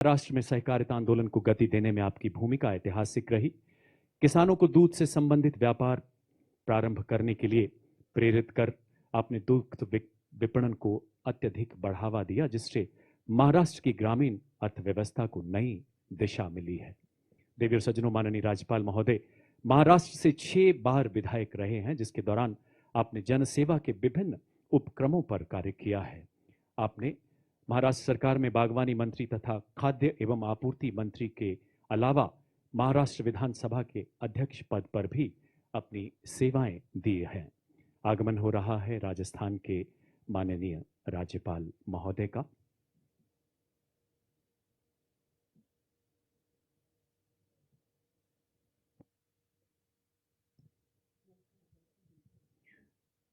महाराष्ट्र में सहकारिता आंदोलन को गति देने में आपकी भूमिका ऐतिहासिक रही। किसानों को दूध से संबंधित व्यापार प्रारंभ करने के लिए प्रेरित कर आपने दुग्ध विपणन को अत्यधिक बढ़ावा दिया, जिससे महाराष्ट्र की ग्रामीण अर्थव्यवस्था को नई दिशा मिली है। देवी और सज्जनों, माननीय राज्यपाल महोदय महाराष्ट्र से 6 बार विधायक रहे हैं, जिसके दौरान आपने जनसेवा के विभिन्न उपक्रमों पर कार्य किया है। आपने महाराष्ट्र सरकार में बागवानी मंत्री तथा खाद्य एवं आपूर्ति मंत्री के अलावा महाराष्ट्र विधानसभा के अध्यक्ष पद पर भी अपनी सेवाएं दी हैं। आगमन हो रहा है राजस्थान के माननीय राज्यपाल महोदय का।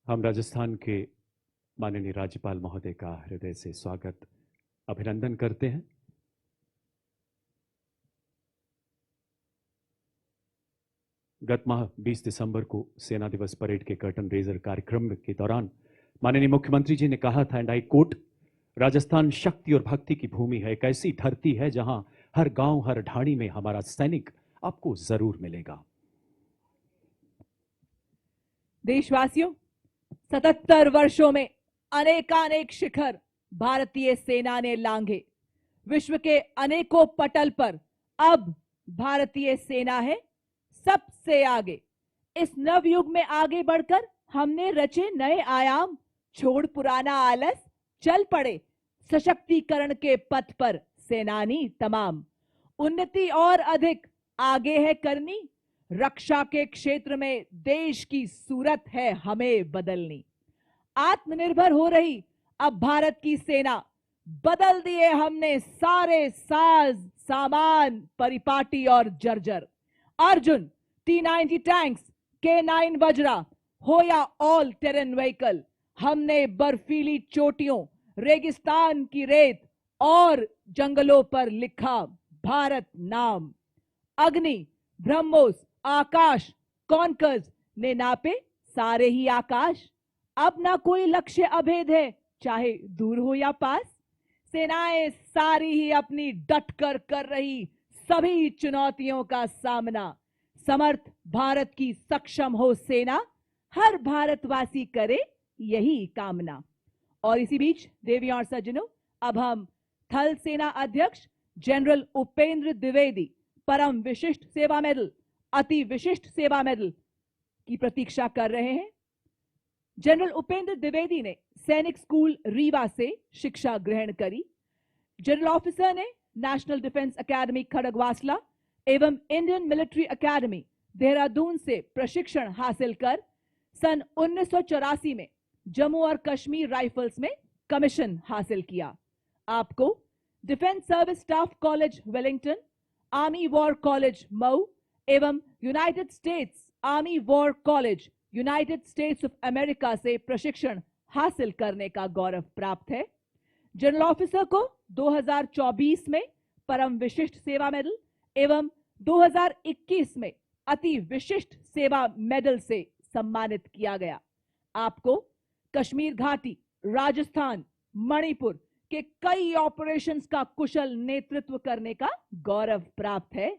हम राजस्थान के माननीय राज्यपाल महोदय का हृदय से स्वागत अभिनंदन करते हैं। गत माह 20 दिसंबर को सेना दिवस परेड के कर्टन रेजर कार्यक्रम के दौरान माननीय मुख्यमंत्री जी ने कहा था, एंड आई कोट, राजस्थान शक्ति और भक्ति की भूमि है, एक ऐसी धरती है जहां हर गांव हर ढाणी में हमारा सैनिक आपको जरूर मिलेगा। देशवासियों, 77 वर्षों में अनेकानेक शिखर भारतीय सेना ने लांघे। विश्व के अनेकों पटल पर अब भारतीय सेना है सबसे आगे। इस नवयुग में आगे बढ़कर हमने रचे नए आयाम, छोड़ पुराना आलस, चल पड़े सशक्तिकरण के पथ पर सेनानी तमाम। उन्नति और अधिक आगे है करनी, रक्षा के क्षेत्र में देश की सूरत है हमें बदलनी। आत्मनिर्भर हो रही अब भारत की सेना, बदल दिए हमने सारे साज सामान, परिपाटी और जर्जर। Arjun, T-90 tanks, K9 Vajra हो या ऑल टेरेन व्हीकल, हमने बर्फीली चोटियों, रेगिस्तान की रेत और जंगलों पर लिखा भारत नाम। अग्नि, ब्रह्मोस, आकाश, कॉन्कर्स ने नापे सारे ही आकाश। अब ना कोई लक्ष्य अभेद है, चाहे दूर हो या पास। सेनाएं सारी ही अपनी डटकर कर रही सभी चुनौतियों का सामना। समर्थ भारत की सक्षम हो सेना, हर भारतवासी करे यही कामना। और इसी बीच देवियों और सज्जनों, अब हम थल सेना अध्यक्ष जनरल उपेंद्र द्विवेदी परम विशिष्ट सेवा मेडल, अति विशिष्ट सेवा मेडल की प्रतीक्षा कर रहे हैं। जनरल उपेंद्र द्विवेदी ने सैनिक स्कूल रीवा से शिक्षा ग्रहण करी। जनरल ऑफिसर ने नेशनल डिफेंस एकेडमी खड़गवासला एवं इंडियन मिलिट्री एकेडमी देहरादून से प्रशिक्षण हासिल कर सन 1984 में जम्मू और कश्मीर राइफल्स में कमीशन हासिल किया। आपको defence service staff college Wellington, army war college Mhow एवं United States army war college United States of America से प्रशिक्षण हासिल करने का गौरव प्राप्त है। जनरल ऑफिसर को 2024 में परम विशिष्ट सेवा मेडल एवं 2021 में अति विशिष्ट सेवा मेडल से सम्मानित किया गया। आपको कश्मीर घाटी, राजस्थान, मणिपुर के कई ऑपरेशंस का कुशल नेतृत्व करने का गौरव प्राप्त है।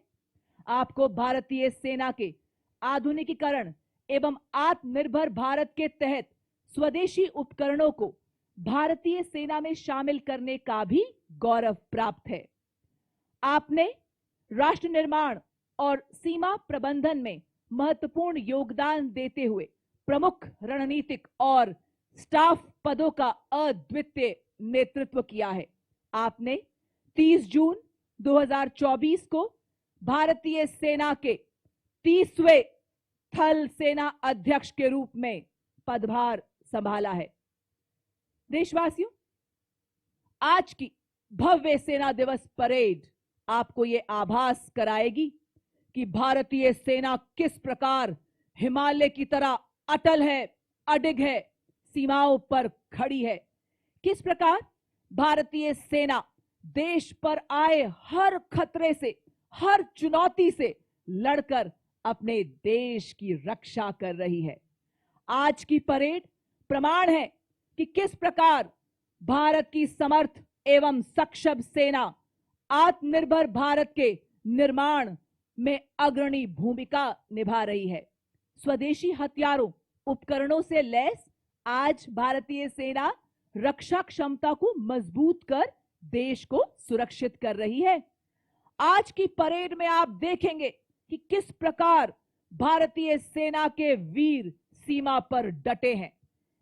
आपको भारतीय सेना के आधुनिकीकरण एवं आत्मनिर्भर भारत के तहत स्वदेशी उपकरणों को भारतीय सेना में शामिल करने का भी गौरव प्राप्त है। आपने राष्ट्र निर्माण और सीमा प्रबंधन में महत्वपूर्ण योगदान देते हुए प्रमुख रणनीतिक और स्टाफ पदों का अद्वितीय नेतृत्व किया है। आपने 30 जून 2024 को भारतीय सेना के 30वें थल सेना अध्यक्ष के रूप में पदभार संभाला है। देशवासियों, आज की भव्य सेना दिवस परेड आपको ये आभास कराएगी कि भारतीय सेना किस प्रकार हिमालय की तरह अटल है, अडिग है, सीमाओं पर खड़ी है। किस प्रकार भारतीय सेना देश पर आए हर खतरे से, हर चुनौती से लड़कर अपने देश की रक्षा कर रही है। आज की परेड प्रमाण है कि किस प्रकार भारत की समर्थ एवं सक्षम सेना आत्मनिर्भर भारत के निर्माण में अग्रणी भूमिका निभा रही है। स्वदेशी हथियारों, उपकरणों से लैस आज भारतीय सेना रक्षा क्षमता को मजबूत कर देश को सुरक्षित कर रही है। आज की परेड में आप देखेंगे कि किस प्रकार भारतीय सेना के वीर सीमा पर डटे हैं।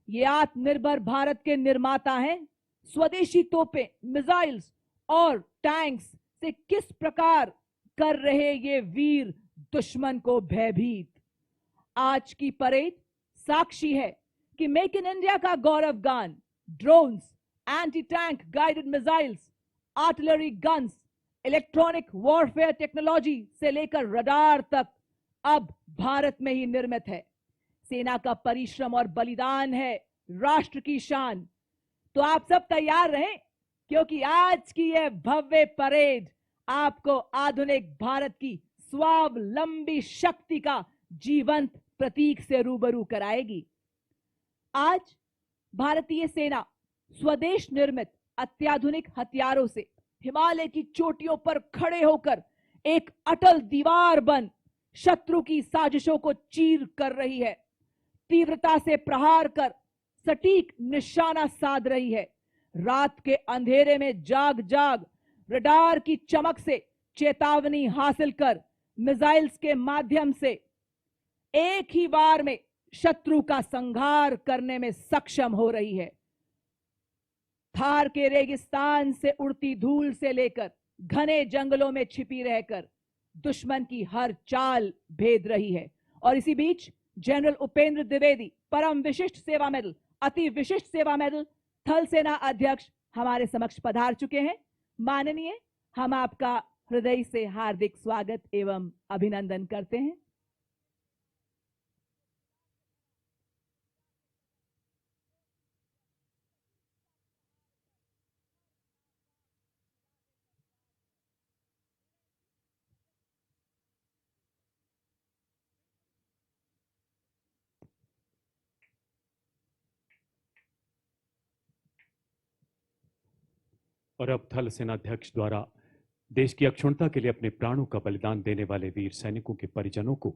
ये आत्मनिर्भर भारत के निर्माता हैं। स्वदेशी तोपें, मिसाइल्स और टैंक्स से किस प्रकार कर रहे ये वीर दुश्मन को भयभीत। आज की परेड साक्षी है कि मेक इन इंडिया का गौरव गान, drones, anti tank guided missiles, artillery guns, electronic warfare technology से लेकर रडार तक अब भारत में ही निर्मित है। सेना का परिश्रम और बलिदान है राष्ट्र की शान। तो आप सब तैयार रहें, क्योंकि आज की यह भव्य परेड आपको आधुनिक भारत की स्वावलंबी शक्ति का जीवंत प्रतीक से रूबरू कराएगी। आज भारतीय सेना स्वदेश निर्मित अत्याधुनिक हथियारों से हिमालय की चोटियों पर खड़े होकर एक अटल दीवार बन शत्रु की साजिशों को चीर कर रही है। तीव्रता से प्रहार कर सटीक निशाना साध रही है। रात के अंधेरे में जाग जाग रडार की चमक से चेतावनी हासिल कर मिसाइल्स के माध्यम से एक ही बार में शत्रु का संहार करने में सक्षम हो रही है। थार के रेगिस्तान से उड़ती धूल से लेकर घने जंगलों में छिपी रहकर दुश्मन की हर चाल भेद रही है। और इसी बीच जनरल उपेंद्र द्विवेदी परम विशिष्ट सेवा मेडल, अति विशिष्ट सेवा मेडल थल सेना अध्यक्ष हमारे समक्ष पधार चुके हैं। माननीय, हम आपका हृदय से हार्दिक स्वागत एवं अभिनंदन करते हैं। और अब थल सेनाध्यक्ष द्वारा देश की अक्षुण्णता के लिए अपने प्राणों का बलिदान देने वाले वीर सैनिकों के परिजनों को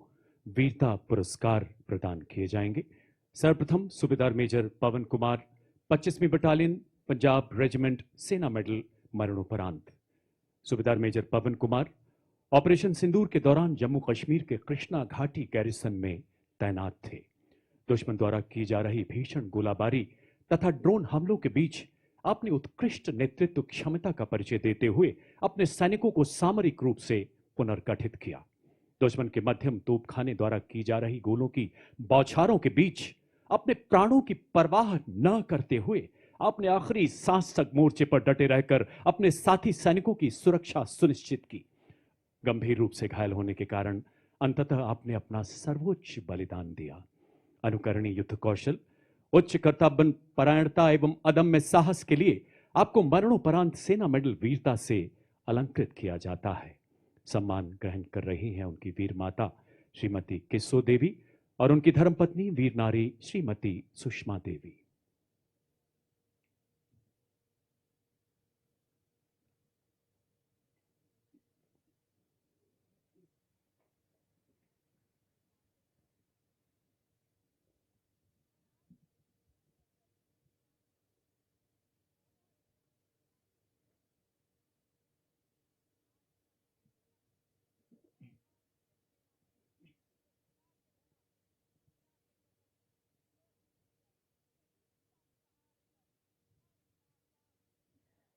वीरता पुरस्कार प्रदान किए जाएंगे। सर्वप्रथम सूबेदार मेजर पवन कुमार, 25वीं बटालियन पंजाब रेजिमेंट, सेना मेडल मरणोपरांत। सूबेदार मेजर पवन कुमार ऑपरेशन सिंदूर के दौरान जम्मू कश्मीर के कृष्णा घाटी गैरिसन में तैनात थे। दुश्मन द्वारा की जा रही भीषण गोलाबारी तथा ड्रोन हमलों के बीच अपनी उत्कृष्ट नेतृत्व क्षमता का परिचय देते हुए अपने सैनिकों को सामरिक रूप से पुनर्गठित किया। दुश्मन के मध्यम तोपखाने द्वारा की जा रही गोलों की बौछारों के बीच अपने प्राणों की परवाह न करते हुए अपने आखिरी सांस तक मोर्चे पर डटे रहकर अपने साथी सैनिकों की सुरक्षा सुनिश्चित की। गंभीर रूप से घायल होने के कारण अंततः आपने अपना सर्वोच्च बलिदान दिया। अनुकरणीय युद्ध कौशल, उच्च कर्तव्य परायणता एवं अदम्य साहस के लिए आपको मरणोपरांत सेना मेडल वीरता से अलंकृत किया जाता है। सम्मान ग्रहण कर रही हैं उनकी वीर माता श्रीमती किस्सो देवी और उनकी धर्मपत्नी वीर नारी श्रीमती सुषमा देवी।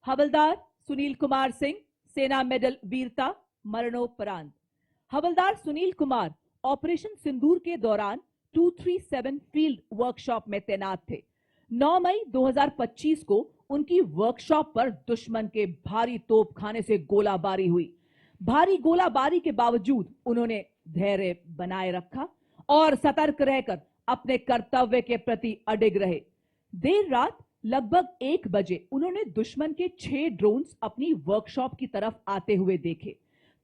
हवलदार सुनील कुमार सिंह, सेना मेडल वीरता मरणोपरांत। हवलदार सुनील कुमार ऑपरेशन सिंदूर के दौरान 237 फील्ड वर्कशॉप में तैनात थे। 9 मई 2025 को उनकी वर्कशॉप पर दुश्मन के भारी तोपखाने से गोलाबारी हुई। भारी गोलाबारी के बावजूद उन्होंने धैर्य बनाए रखा और सतर्क रहकर अपने कर्तव्य के प्रति अडिग रहे। देर रात लगभग 1 बजे उन्होंने दुश्मन के 6 ड्रोन्स अपनी वर्कशॉप की तरफ आते हुए देखे।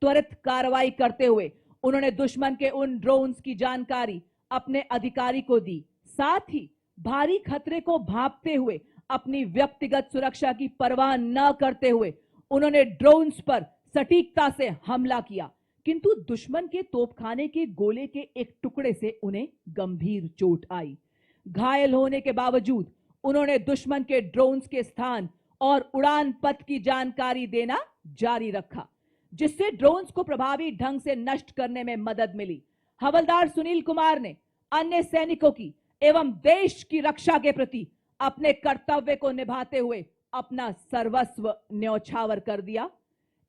त्वरित कार्रवाई करते हुए उन्होंने दुश्मन के उन ड्रोन्स की जानकारी अपने अधिकारी को दी। साथ ही भारी खतरे को भांपते हुए अपनी व्यक्तिगत सुरक्षा की परवाह न करते हुए उन्होंने ड्रोन्स पर सटीकता से हमला किया, किंतु दुश्मन के तोपखाने के गोले के एक टुकड़े से उन्हें गंभीर चोट आई। घायल होने के बावजूद उन्होंने दुश्मन के ड्रोन्स के स्थान और उड़ान पथ की जानकारी देना जारी रखा, जिससे ड्रोन्स को प्रभावी ढंग से नष्ट करने में मदद मिली। हवलदार सुनील कुमार ने अन्य सैनिकों की एवं देश की रक्षा के प्रति अपने कर्तव्य को निभाते हुए अपना सर्वस्व न्यौछावर कर दिया।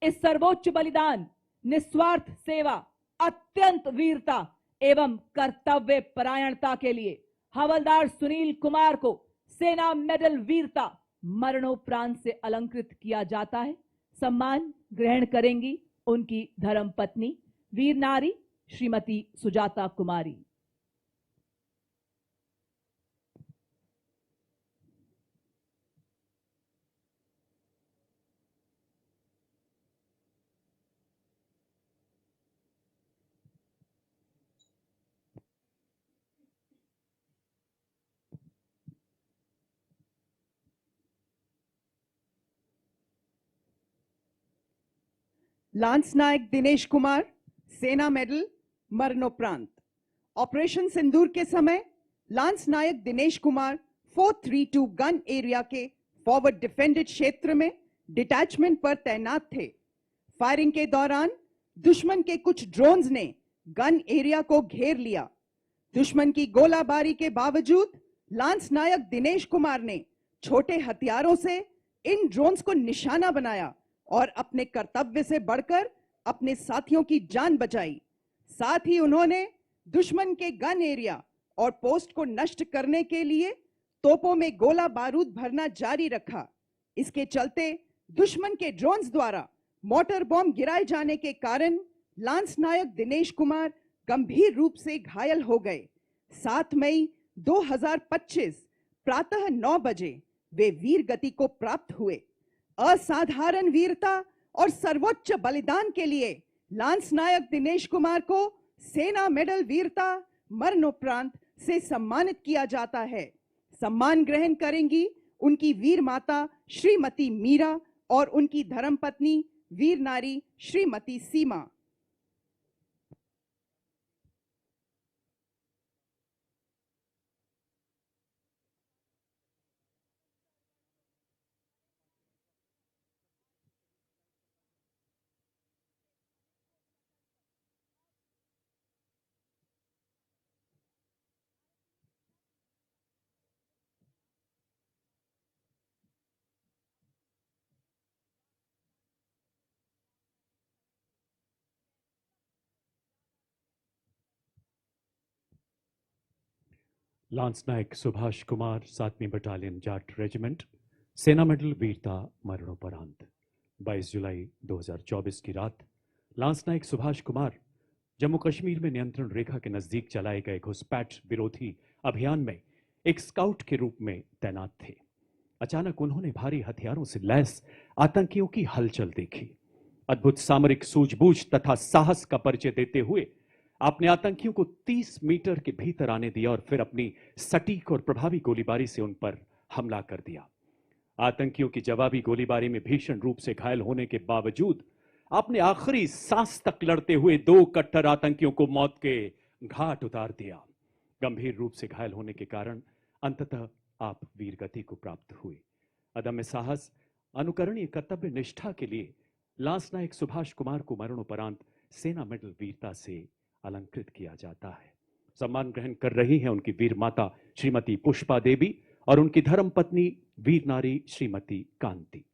इस सर्वोच्च बलिदान, निस्वार्थ सेवा, अत्यंत वीरता एवं कर्तव्य परायणता के लिए हवलदार सुनील कुमार को सेना मेडल वीरता मरणोपरांत से अलंकृत किया जाता है। सम्मान ग्रहण करेंगी उनकी धर्मपत्नी वीर नारी श्रीमती सुजाता कुमारी। लांस नायक दिनेश कुमार, सेना मेडल मरणोपरांत। ऑपरेशन सिंदूर के समय लांस नायक दिनेश कुमार 432 गन एरिया के फॉरवर्ड डिफेंडेड क्षेत्र में डिटैचमेंट पर तैनात थे। फायरिंग के दौरान दुश्मन के कुछ ड्रोन्स ने गन एरिया को घेर लिया। दुश्मन की गोलाबारी के बावजूद लांस नायक दिनेश कुमार ने छोटे हथियारों से इन ड्रोन्स को निशाना बनाया और अपने कर्तव्य से बढ़कर अपने साथियों की जान बचाई। साथ ही उन्होंने दुश्मन के गन एरिया और पोस्ट को नष्ट करने के लिए तोपों में गोला बारूद भरना जारी रखा। इसके चलते दुश्मन के ड्रोन्स द्वारा मोटर बॉम्ब गिराए जाने के कारण लांस नायक दिनेश कुमार गंभीर रूप से घायल हो गए। 7 मई 2025 प्रातः 9 बजे वे वीर गति को प्राप्त हुए। असाधारण वीरता और सर्वोच्च बलिदान के लिए लांस नायक दिनेश कुमार को सेना मेडल वीरता मरणोपरांत से सम्मानित किया जाता है। सम्मान ग्रहण करेंगी उनकी वीर माता श्रीमती मीरा और उनकी धर्मपत्नी वीर नारी श्रीमती सीमा। लांस नायक सुभाष कुमार 7वीं बटालियन जाट रेजिमेंट, सेना मेडल वीरता मरणोपरांत। 22 जुलाई 2024 की रात लांस नायक सुभाष कुमार जम्मू कश्मीर में नियंत्रण रेखा के नजदीक चलाए गए घुसपैठ विरोधी अभियान में एक स्काउट के रूप में तैनात थे। अचानक उन्होंने भारी हथियारों से लैस आतंकियों की हलचल देखी। अद्भुत सामरिक सूझबूझ तथा साहस का परिचय देते हुए आपने आतंकियों को 30 मीटर के भीतर आने दिया और फिर अपनी सटीक और प्रभावी गोलीबारी से उन पर हमला कर दिया। आतंकियों की जवाबी गोलीबारी में भीषण रूप से घायल होने के बावजूद आपने आखिरी सांस तक लड़ते हुए 2 कट्टर आतंकियों को मौत के घाट उतार दिया। गंभीर रूप से घायल होने के कारण अंततः आप वीरगति को प्राप्त हुए। अदम्य साहस, अनुकरणीय कर्तव्य निष्ठा के लिए लांस नायक सुभाष कुमार को मरणोपरांत सेना मेडल वीरता से अलंकृत किया जाता है। सम्मान ग्रहण कर रही हैं उनकी वीर माता श्रीमती पुष्पा देवी और उनकी धर्मपत्नी वीर नारी श्रीमती कांति।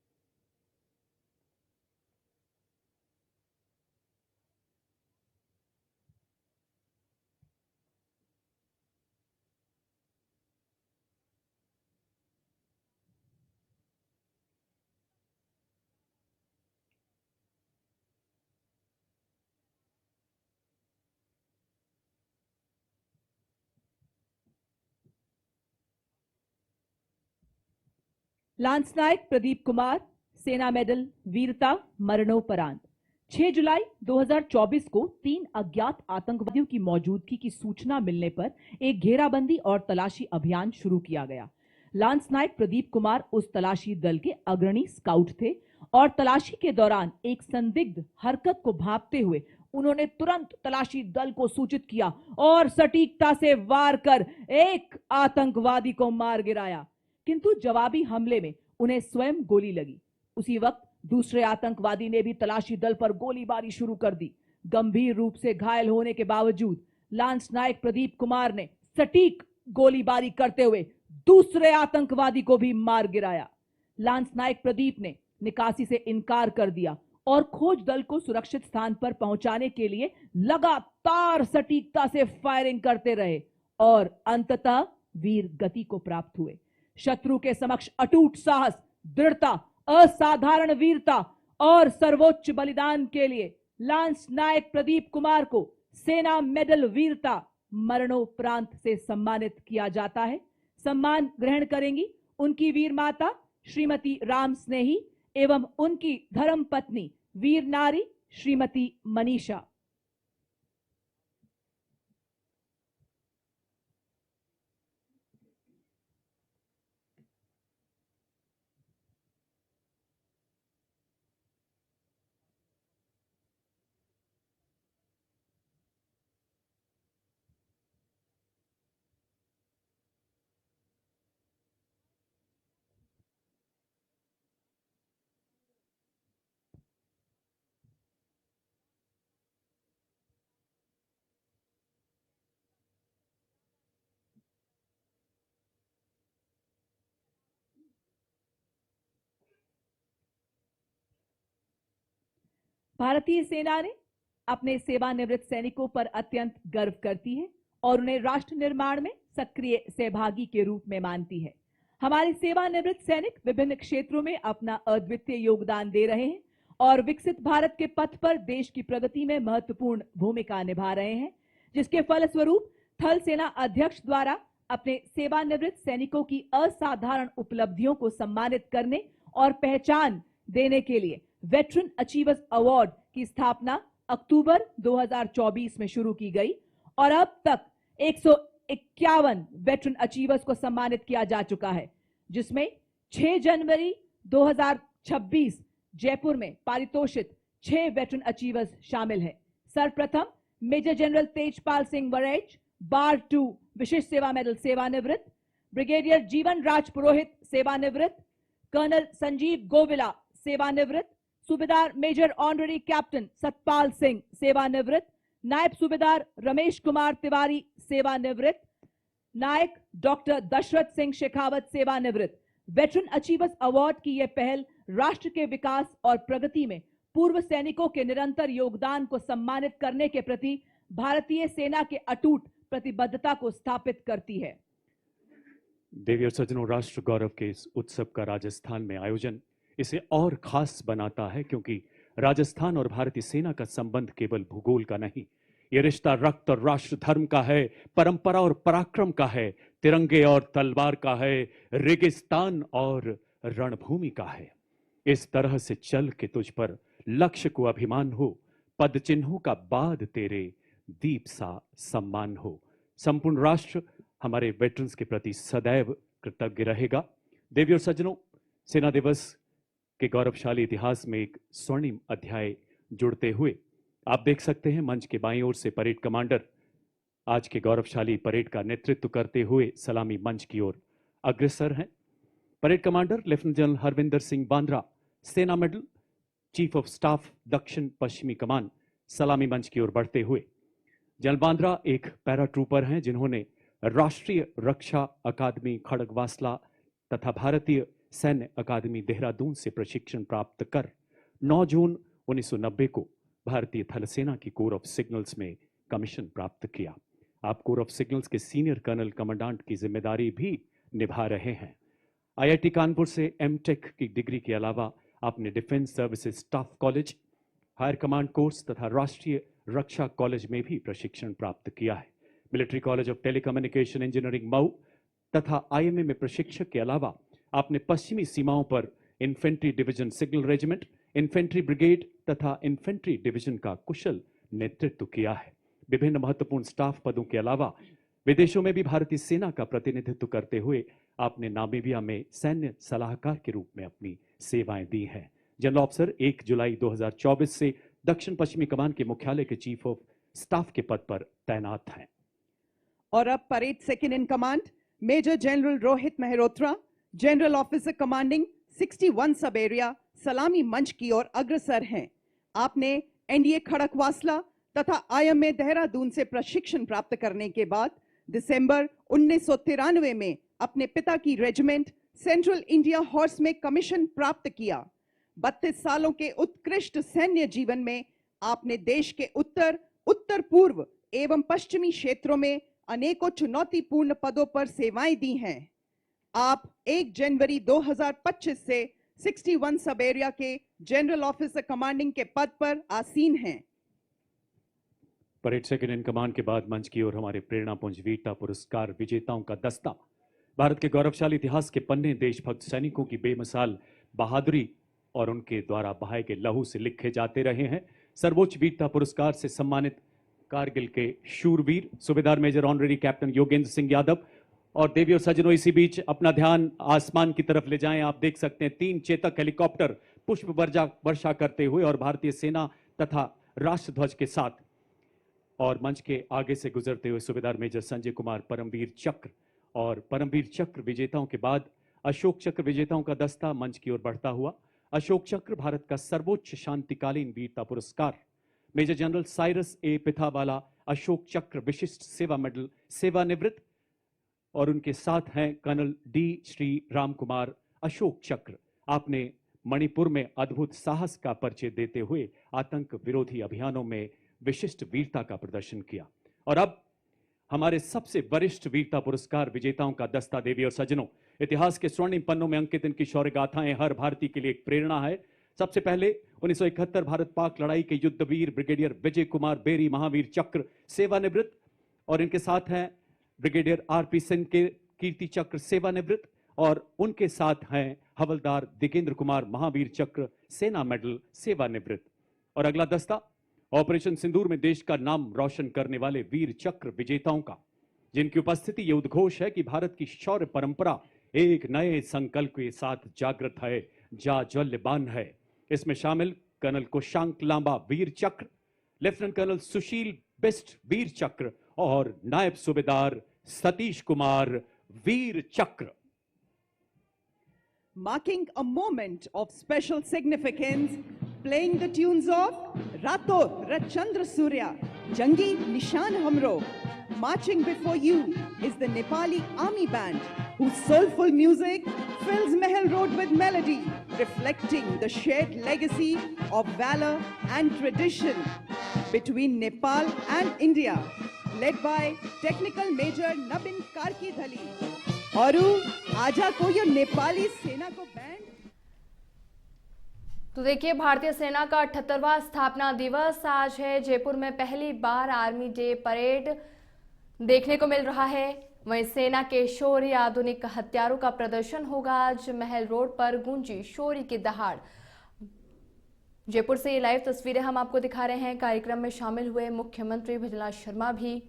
लांस नायक प्रदीप कुमार, सेना मेडल वीरता मरणोपरांत। 6 जुलाई 2024 को 3 अज्ञात आतंकवादियों की मौजूदगी की सूचना मिलने पर एक घेराबंदी और तलाशी अभियान शुरू किया गया। लांस नायक प्रदीप कुमार उस तलाशी दल के अग्रणी स्काउट थे और तलाशी के दौरान एक संदिग्ध हरकत को भांपते हुए उन्होंने तुरंत तलाशी दल को सूचित किया और सटीकता से वार कर एक आतंकवादी को मार गिराया, किंतु जवाबी हमले में उन्हें स्वयं गोली लगी। उसी वक्त दूसरे आतंकवादी ने भी तलाशी दल पर गोलीबारी शुरू कर दी। गंभीर रूप से घायल होने के बावजूद लांस नायक प्रदीप कुमार ने सटीक गोलीबारी करते हुए दूसरे आतंकवादी को भी मार गिराया। लांस नायक प्रदीप ने निकासी से इनकार कर दिया और खोज दल को सुरक्षित स्थान पर पहुंचाने के लिए लगातार सटीकता से फायरिंग करते रहे और अंततः वीर गति को प्राप्त हुए। शत्रु के समक्ष अटूट साहस, दृढ़ता, असाधारण वीरता और सर्वोच्च बलिदान के लिए लांस नायक प्रदीप कुमार को सेना मेडल वीरता मरणोपरांत से सम्मानित किया जाता है। सम्मान ग्रहण करेंगी उनकी वीर माता श्रीमती राम स्नेही एवं उनकी धर्म पत्नी वीर नारी श्रीमती मनीषा। भारतीय सेना ने अपने सेवानिवृत्त सैनिकों पर अत्यंत गर्व करती है और उन्हें राष्ट्र निर्माण में सक्रिय सहभागी के रूप में मानती है। हमारे सेवानिवृत्त सैनिक विभिन्न क्षेत्रों में अपना अद्वितीय योगदान दे रहे हैं और विकसित भारत के पथ पर देश की प्रगति में महत्वपूर्ण भूमिका निभा रहे हैं, जिसके फलस्वरूप थल सेना अध्यक्ष द्वारा अपने सेवानिवृत्त सैनिकों की असाधारण उपलब्धियों को सम्मानित करने और पहचान देने के लिए वेटरन अचीवर्स अवार्ड की स्थापना अक्टूबर 2024 में शुरू की गई और अब तक 151 वेटरन अचीवर्स को सम्मानित किया जा चुका है, जिसमें 6 जनवरी 2026 जयपुर में पारितोषित 6 वेटरन अचीवर्स शामिल हैं। सर्वप्रथम मेजर जनरल तेजपाल सिंह वरेज, बार 2 विशिष्ट सेवा मेडल सेवानिवृत्त, ब्रिगेडियर जीवन राज पुरोहित सेवानिवृत्त, कर्नल संजीव गोविला सेवानिवृत्त, Subedar major honorary captain Satpal Singh सेवानिवृत्त, नायब सूबेदार रमेश कुमार तिवारी सेवानिवृत्त, नायक डॉक्टर दशरथ सिंह शेखावत सेवानिवृत्त। वेटरन अचीवर्स अवार्ड की यह पहल राष्ट्र के विकास और प्रगति में पूर्व सैनिकों के निरंतर योगदान को सम्मानित करने के प्रति भारतीय सेना के अटूट प्रतिबद्धता को स्थापित करती है। देवी और सज्जनों, राष्ट्र गौरव के इस उत्सव का राजस्थान में आयोजन इसे और खास बनाता है, क्योंकि राजस्थान और भारतीय सेना का संबंध केवल भूगोल का नहीं, यह रिश्ता रक्त और राष्ट्र धर्म का है, परंपरा और पराक्रम का है, तिरंगे और तलवार का है, रेगिस्तान और रणभूमि का है। इस तरह से चल के तुझ पर लक्ष्य को अभिमान हो, पद चिन्हों का बाद तेरे दीप सा सम्मान हो। संपूर्ण राष्ट्र हमारे वेटरन्स के प्रति सदैव कृतज्ञ रहेगा। देवी और सज्जनों, सेना दिवस के गौरवशाली इतिहास में एक स्वर्णिम अध्याय जुड़ते हुए आप देख सकते हैं मंच के बाईं ओर से परेड कमांडर आज के गौरवशाली परेड का नेतृत्व करते हुए सलामी मंच की ओर अग्रसर हैं। Parade commander lieutenant general Harvinder Singh Bandra, सेना मेडल, चीफ ऑफ स्टाफ दक्षिण पश्चिमी कमान, सलामी मंच की ओर बढ़ते हुए। जनरल बांद्रा एक पैरा ट्रूपर हैं जिन्होंने राष्ट्रीय रक्षा अकादमी खड़गवासला तथा भारतीय सैन्य अकादमी देहरादून से प्रशिक्षण प्राप्त कर 9 जून 1990 को भारतीय थल सेना की कोर ऑफ सिग्नल्स में कमीशन प्राप्त किया। आप कोर ऑफ सिग्नल्स के सीनियर कर्नल कमांडेंट की जिम्मेदारी भी निभा रहे हैं। आईआईटी कानपुर से एमटेक की डिग्री के अलावा आपने defence services staff college, higher command course तथा राष्ट्रीय रक्षा कॉलेज में भी प्रशिक्षण प्राप्त किया है। Military college of telecommunication engineering Mau तथा आईएमए में प्रशिक्षक के अलावा आपने पश्चिमी सीमाओं पर infantry division signal regiment, infantry brigade तथा इन्फेंट्री डिवीजन का कुशल नेतृत्व किया है। विभिन्न महत्वपूर्ण स्टाफ पदों के अलावा विदेशों में भी भारतीय सेना का प्रतिनिधित्व करते हुए आपने नामीबिया में सैन्य सलाहकार के रूप में अपनी सेवाएं दी हैं। जनरल ऑफिसर 1 जुलाई 2024 से दक्षिण पश्चिमी कमान के मुख्यालय के चीफ ऑफ स्टाफ के पद पर तैनात हैं। और अब parade second in command major general Rohit Mehrotra, general officer commanding 61 sub area, सलामी मंच की ओर अग्रसर हैं। आपने एनडीए खड़कवासला तथा आईएमए देहरादून से प्रशिक्षण प्राप्त करने के बाद दिसंबर 1993 में अपने पिता की रेजिमेंट सेंट्रल इंडिया हॉर्स में कमीशन प्राप्त किया। 32 सालों के उत्कृष्ट सैन्य जीवन में आपने देश के उत्तर, उत्तर पूर्व एवं पश्चिमी क्षेत्रों में अनेकों चुनौतीपूर्ण पदों पर सेवाएं दी हैं। आप 1 जनवरी 2025 से 61 सब एरिया के जनरल ऑफिसर कमांडिंग के पद पर आसीन हैं। परेड सेकंड इन कमांड के बाद मंच की ओर हमारे प्रेरणापुंज वीरता पुरस्कार विजेताओं का दस्ता। भारत के गौरवशाली इतिहास के पन्ने देशभक्त सैनिकों की बेमिसाल बहादुरी और उनके द्वारा बहाए गए लहू से लिखे जाते रहे हैं। सर्वोच्च वीरता पुरस्कार से सम्मानित कारगिल के शूरवीर Subedar major honorary captain Yogendra Singh Yadav. और देवी और सज्जनों, इसी बीच अपना ध्यान आसमान की तरफ ले जाएं। आप देख सकते हैं 3 चेतक हेलीकॉप्टर पुष्प वर्षा करते हुए और भारतीय सेना तथा राष्ट्रध्वज के साथ, और मंच के आगे से गुजरते हुए सूबेदार मेजर संजय कुमार परमवीर चक्र। और परमवीर चक्र विजेताओं के बाद अशोक चक्र विजेताओं का दस्ता मंच की ओर बढ़ता हुआ। अशोक चक्र भारत का सर्वोच्च शांतिकालीन वीरता पुरस्कार। मेजर जनरल साइरस ए पिथावाला अशोक चक्र विशिष्ट सेवा मेडल सेवानिवृत्त, और उनके साथ हैं कर्नल डी श्री राम कुमार अशोक चक्र। आपने मणिपुर में अद्भुत साहस का परिचय देते हुए आतंक विरोधी अभियानों में विशिष्ट वीरता का प्रदर्शन किया। और अब हमारे सबसे वरिष्ठ वीरता पुरस्कार विजेताओं का दस्ता। देवी और सज्जनों, इतिहास के स्वर्णिम पन्नों में अंकित इनकी शौर्य गाथाएं हर भारतीय के लिए एक प्रेरणा है। सबसे पहले 1971 भारत पाक लड़ाई के युद्धवीर ब्रिगेडियर विजय कुमार बेरी महावीर चक्र सेवानिवृत्त, और इनके साथ हैं ब्रिगेडियर आरपी सिंह के कीर्ति चक्र सेवानिवृत्त, और उनके साथ हैं हवलदार दिगेंद्र कुमार महावीर चक्र सेना मेडल सेवानिवृत्त। और अगला दस्ता ऑपरेशन सिंदूर में देश का नाम रोशन करने वाले वीर चक्र विजेताओं का, जिनकी उपस्थिति ये उद्घोष है कि भारत की शौर्य परंपरा एक नए संकल्प के साथ जागृत है, जाज्वल्यमान है। इसमें शामिल कर्नल कुशांक लांबा वीर चक्र, लेफ्टिनेंट कर्नल सुशील बिस्ट वीर चक्र और नायब सूबेदार सतीश कुमार वीर चक्र। Marking a moment of special significance, playing the tunes of Rato Rachandra Surya, Jangi Nishan Hamro. Marching before you is the Nepali Army Band, whose soulful music fills Mahal Road with melody, reflecting the shared legacy of valor and tradition between Nepal and India, led by Technical Major Nabin Karkidhali. और आजा को ये नेपाली सेना को band. तो देखिए, भारतीय सेना का 78वां स्थापना दिवस आज है। जयपुर में पहली बार आर्मी डे परेड देखने को मिल रहा है। वहीं सेना के शौर्य आधुनिक हथियारों का प्रदर्शन होगा। आज महल रोड पर गूंजी शौर्य की दहाड़। जयपुर से ये लाइव तस्वीरें हम आपको दिखा रहे हैं। कार्यक्रम में शामिल हुए मुख्यमंत्री भजनलाल शर्मा भी।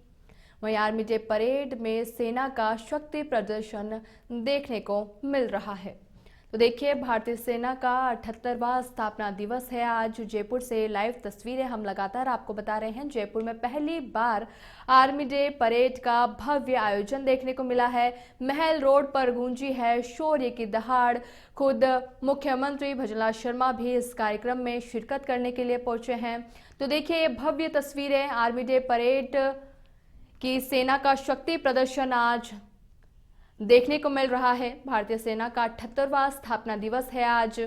वहीं आर्मी डे परेड में सेना का शक्ति प्रदर्शन देखने को मिल रहा है। तो देखिए, भारतीय सेना का 78वां स्थापना दिवस है आज। जयपुर से लाइव तस्वीरें हम लगातार आपको बता रहे हैं। जयपुर में पहली बार आर्मी डे परेड का भव्य आयोजन देखने को मिला है। महल रोड पर गूंजी है शौर्य की दहाड़। खुद मुख्यमंत्री भजनलाल शर्मा भी इस कार्यक्रम में शिरकत करने के लिए पहुंचे हैं। तो देखिए, ये भव्य तस्वीरें आर्मी डे परेड की सेना का शक्ति प्रदर्शन आज देखने को मिल रहा है। भारतीय सेना का 78वां स्थापना दिवस है आज।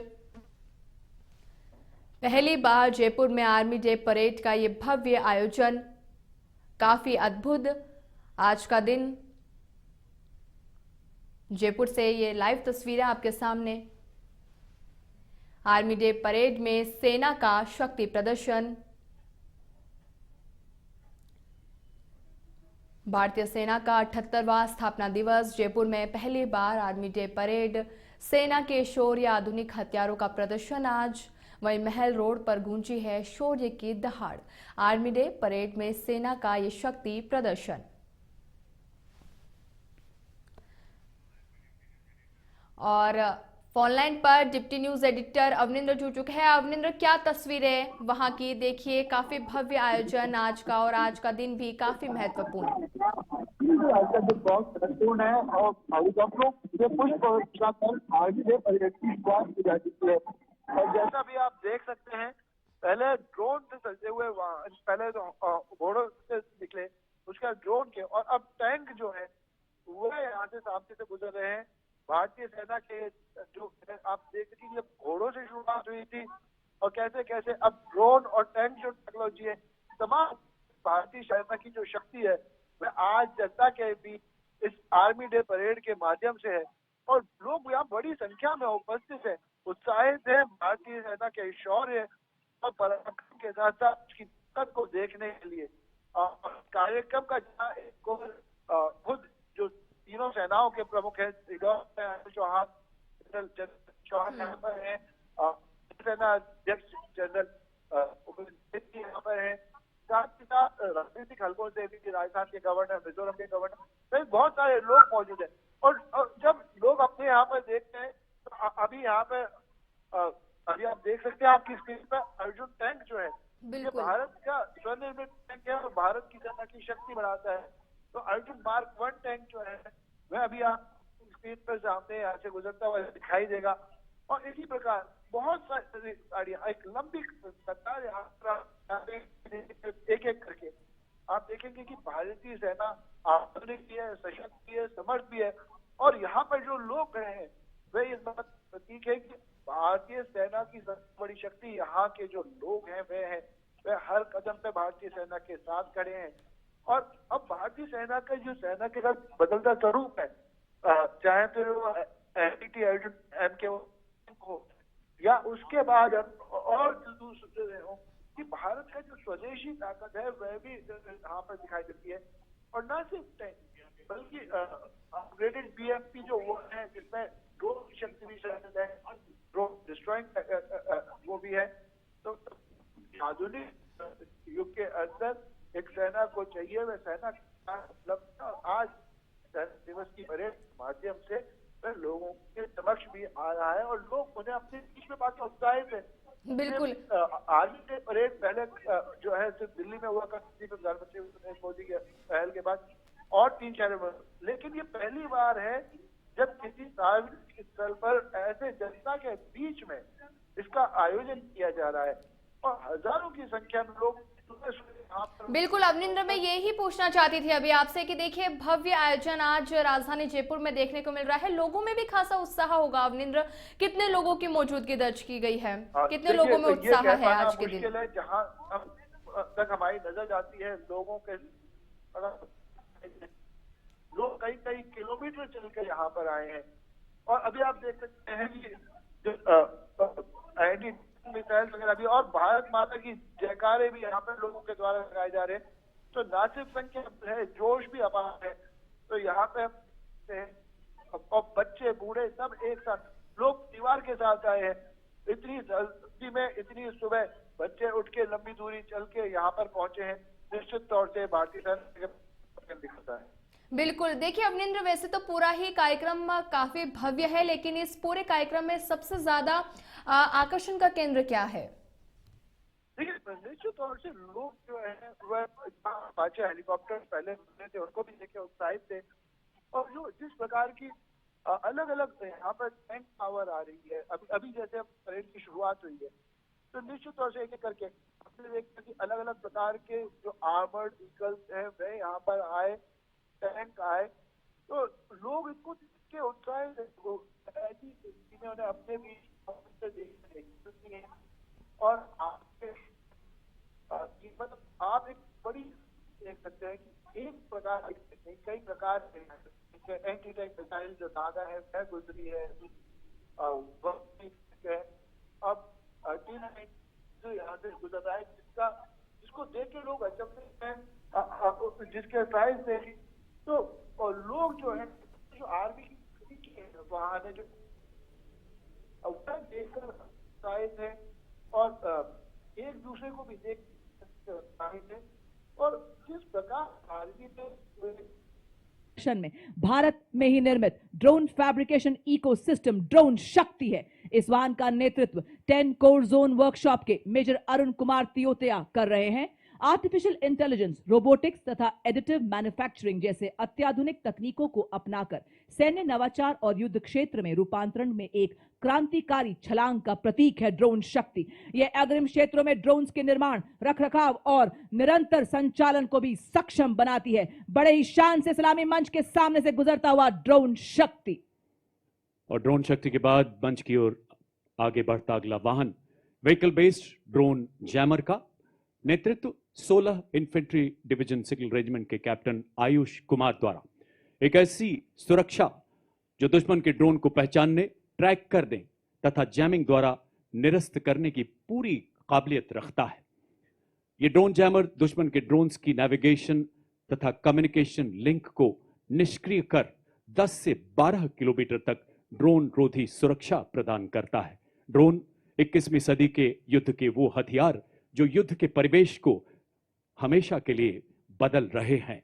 पहली बार जयपुर में आर्मी डे परेड का ये भव्य आयोजन, काफी अद्भुत आज का दिन। जयपुर से ये लाइव तस्वीरें आपके सामने। आर्मी डे परेड में सेना का शक्ति प्रदर्शन। भारतीय सेना का 78वां स्थापना दिवस, जयपुर में पहली बार आर्मी डे परेड, सेना के शौर्य आधुनिक हथियारों का प्रदर्शन आज। वहीं महल रोड पर गूंजी है शौर्य की दहाड़। आर्मी डे परेड में सेना का ये शक्ति प्रदर्शन। और फोनलाइन पर डिप्टी न्यूज एडिटर अवनिंद्र जुड़ चुके हैं। अवनिंद्र, क्या तस्वीरें वहां की? देखिए, काफी भव्य आयोजन आज का, और आज का दिन भी काफी महत्वपूर्ण। आज का दिन बहुत महत्वपूर्ण है और हेलीकॉप्टरों से पुष्प वर्षा कर आर्मी डे परेड की शुरुआत की जा चुकी है। और जैसा भी आप देख सकते हैं, पहले ड्रोन से सजे हुए पहले तो घोड़ों से निकले, उसका ड्रोन के, और अब टैंक जो है वो यहाँ से सामने से गुजर रहे हैं। भारतीय सेना के जो आप देख लीजिए, घोड़ों से शुरुआत हुई थी और कैसे कैसे अब ड्रोन और टैंक जो टेक्नोलॉजी है, तमाम भारतीय सेना की जो शक्ति है वह आज जनता के बीच इस आर्मी डे परेड के माध्यम से है। और लोग यहाँ बड़ी संख्या में उपस्थित है, उत्साहित है भारतीय सेना के शौर्य और पराक्रम के साथ साथ उसकी ताकत को देखने के लिए। कार्यक्रम का जहाँ खुद जो तीनों सेनाओं के प्रमुख है, चौहान, जनरल चौहान यहाँ पर है, सेना अध्यक्ष जनरल उपेंद्र यहाँ पर है, साथ ही साथ राजनीतिक हलकों से भी राजस्थान के गवर्नर, मिजोरम के गवर्नर, बहुत सारे लोग मौजूद हैं। और जब लोग अपने यहाँ पर देखते हैं तो अभी यहाँ पर अभी आप देख सकते हैं आपकी स्क्रीन पर अर्जुन टैंक जो है, ये भारत का स्वनिर्मित टैंक है और भारत की सेना की शक्ति बढ़ाता है। तो अर्जुन मार्क 1 टैंक जो है वह अभी आप स्क्रीन पर सामने यहाँ से गुजरता हुआ दिखाई देगा। और इसी प्रकार बहुत सारी गाड़ियां, एक लंबी कतार एक एक करके आप देखेंगे कि भारतीय सेना आधुनिक भी है, सशक्त भी है, समर्थ भी है। और यहाँ पर जो लोग खड़े हैं वह इस बात प्रतीक है कि भारतीय सेना की सबसे बड़ी शक्ति यहाँ के जो लोग हैं वह हर कदम पे भारतीय सेना के साथ खड़े हैं। और अब भारतीय सेना का जो सेना के साथ बदलता स्वरूप है, चाहे तो एनडीटी अर्जुन MK हो या उसके बाद और दूसरे हो, कि भारत का जो स्वदेशी ताकत है वह भी यहाँ पर दिखाई देती है। और न सिर्फ टैंक बल्कि अपग्रेडेड BMP जो वो है, जिसमें ड्रोन की शक्ति भी शामिल है, ड्रोन डिस्ट्रॉइंग वो भी है। तो आधुनिक युग के अंदर एक सेना को चाहिए, वह सेना आज दिवस की परेड के माध्यम से वह लोगों के समक्ष भी आ रहा है और लोग उन्हें अपने बीच में बाकी उत्साहित है। बिल्कुल। आर्मी डे परेड पहले जो है सिर्फ दिल्ली में हुआ करती थी, प्रधानमंत्री नरेंद्र मोदी के पहल के बाद और 3 शहरों में, लेकिन ये पहली बार है जब किसी सार्वजनिक स्थल पर ऐसे जनता के बीच में इसका आयोजन किया जा रहा है और हजारों की संख्या में लोग। बिल्कुल अवनिंद्र, मैं यही पूछना चाहती थी अभी आपसे कि देखिए, भव्य आयोजन आज राजधानी जयपुर में देखने को मिल रहा है, लोगों में भी खासा उत्साह होगा। अवनिंद्र, कितने लोगों की मौजूदगी दर्ज की गई है, कितने लोगों में उत्साह है आज के दिन? जहाँ तक हमारी नजर जाती है, लोगों के लोग कई कई किलोमीटर चलकर यहाँ पर आए हैं। और अभी आप देख सकते हैं कि एंटी मिसाइल वगैरह भी और भारत माता की जयकारे भी यहाँ पर लोगों के द्वारा लगाए जा रहे हैं। तो ना सिर्फ संख्या है, जोश भी अपार है। तो यहाँ पे और बच्चे बूढ़े सब एक साथ लोग परिवार के साथ आए हैं। इतनी जल्दी में इतनी सुबह बच्चे उठ के लंबी दूरी चल के यहाँ पर पहुंचे हैं, निश्चित तौर से भारतीय सेना दिखाता है। बिल्कुल। देखिए अवनिंद्र, वैसे तो पूरा ही कार्यक्रम काफी भव्य है, लेकिन इस पूरे कार्यक्रम में सबसे ज्यादा आकर्षण का केंद्र क्या है? देखिए, निश्चित तौर से लोग जो है वह अपाचे हेलीकॉप्टर पहले थे, उनको भी देखे उत्साहित थे। और जो जिस प्रकार की अलग अलग यहाँ पर टैंक पावर आ रही है, अभी जैसे परेड की शुरुआत हुई है, तो निश्चित तौर से एक एक करके हमने देखा कि अलग अलग प्रकार के जो आर्मर्ड व्हीकल्स हैं वह यहाँ पर आए, टैंक आए। तो लोग इसको के उत्साहित ऐसी उन्हें अपने भी देखने और मतलब आप एक बड़ी देख सकते हैं कि एक प्रकार कई प्रकार एंटी टैंक मिसाइल जो नागा है वह गुजरी है, अब T-9 जो यहाँ से गुजर रहा है, जिसको देख के लोग अचंभित हैं, जिसके साइज देखी तो और लोग जो है जो आर्मी की वहां ने जो देखकर उत्साहित है और एक दूसरे को भी देख उत्साहित है। और जिस प्रकार आर्मी ने प्रोडक्शन में भारत में ही निर्मित ड्रोन फैब्रिकेशन इकोसिस्टम ड्रोन शक्ति है। इस वाहन का नेतृत्व 10 कोर जोन वर्कशॉप के मेजर अरुण कुमार तियोतिया कर रहे हैं। आर्टिफिशियल इंटेलिजेंस, रोबोटिक्स तथा एडिटिव मैन्युफैक्चरिंग जैसे अत्याधुनिक तकनीकों को अपनाकर सैन्य नवाचार और युद्ध क्षेत्र में रूपांतरण में एक क्रांतिकारी छलांग का प्रतीक है ड्रोन शक्ति। यह अग्रिम क्षेत्रों में ड्रोन्स के निर्माण, रखरखाव और निरंतर संचालन को भी सक्षम बनाती है। बड़े ही शान से सलामी मंच के सामने से गुजरता हुआ ड्रोन शक्ति। और ड्रोन शक्ति के बाद मंच की ओर आगे बढ़ता अगला वाहन व्हीकल बेस्ड ड्रोन जैमर का नेतृत्व 16 इन्फेंट्री डिवीजन सिविल रेजिमेंट के कैप्टन आयुष कुमार द्वारा। एक ऐसी सुरक्षा जो दुश्मन के ड्रोन को पहचानने, ट्रैक करने तथा जैमिंग द्वारा निरस्त करने की पूरी काबिलियत रखता है। यह ड्रोन जैमर दुश्मन के ड्रोन्स की नेविगेशन तथा कम्युनिकेशन लिंक को निष्क्रिय कर 10 से 12 किलोमीटर तक ड्रोन रोधी सुरक्षा प्रदान करता है। ड्रोन 21वीं सदी के युद्ध के वो हथियार जो युद्ध के परिवेश को हमेशा के लिए बदल रहे हैं।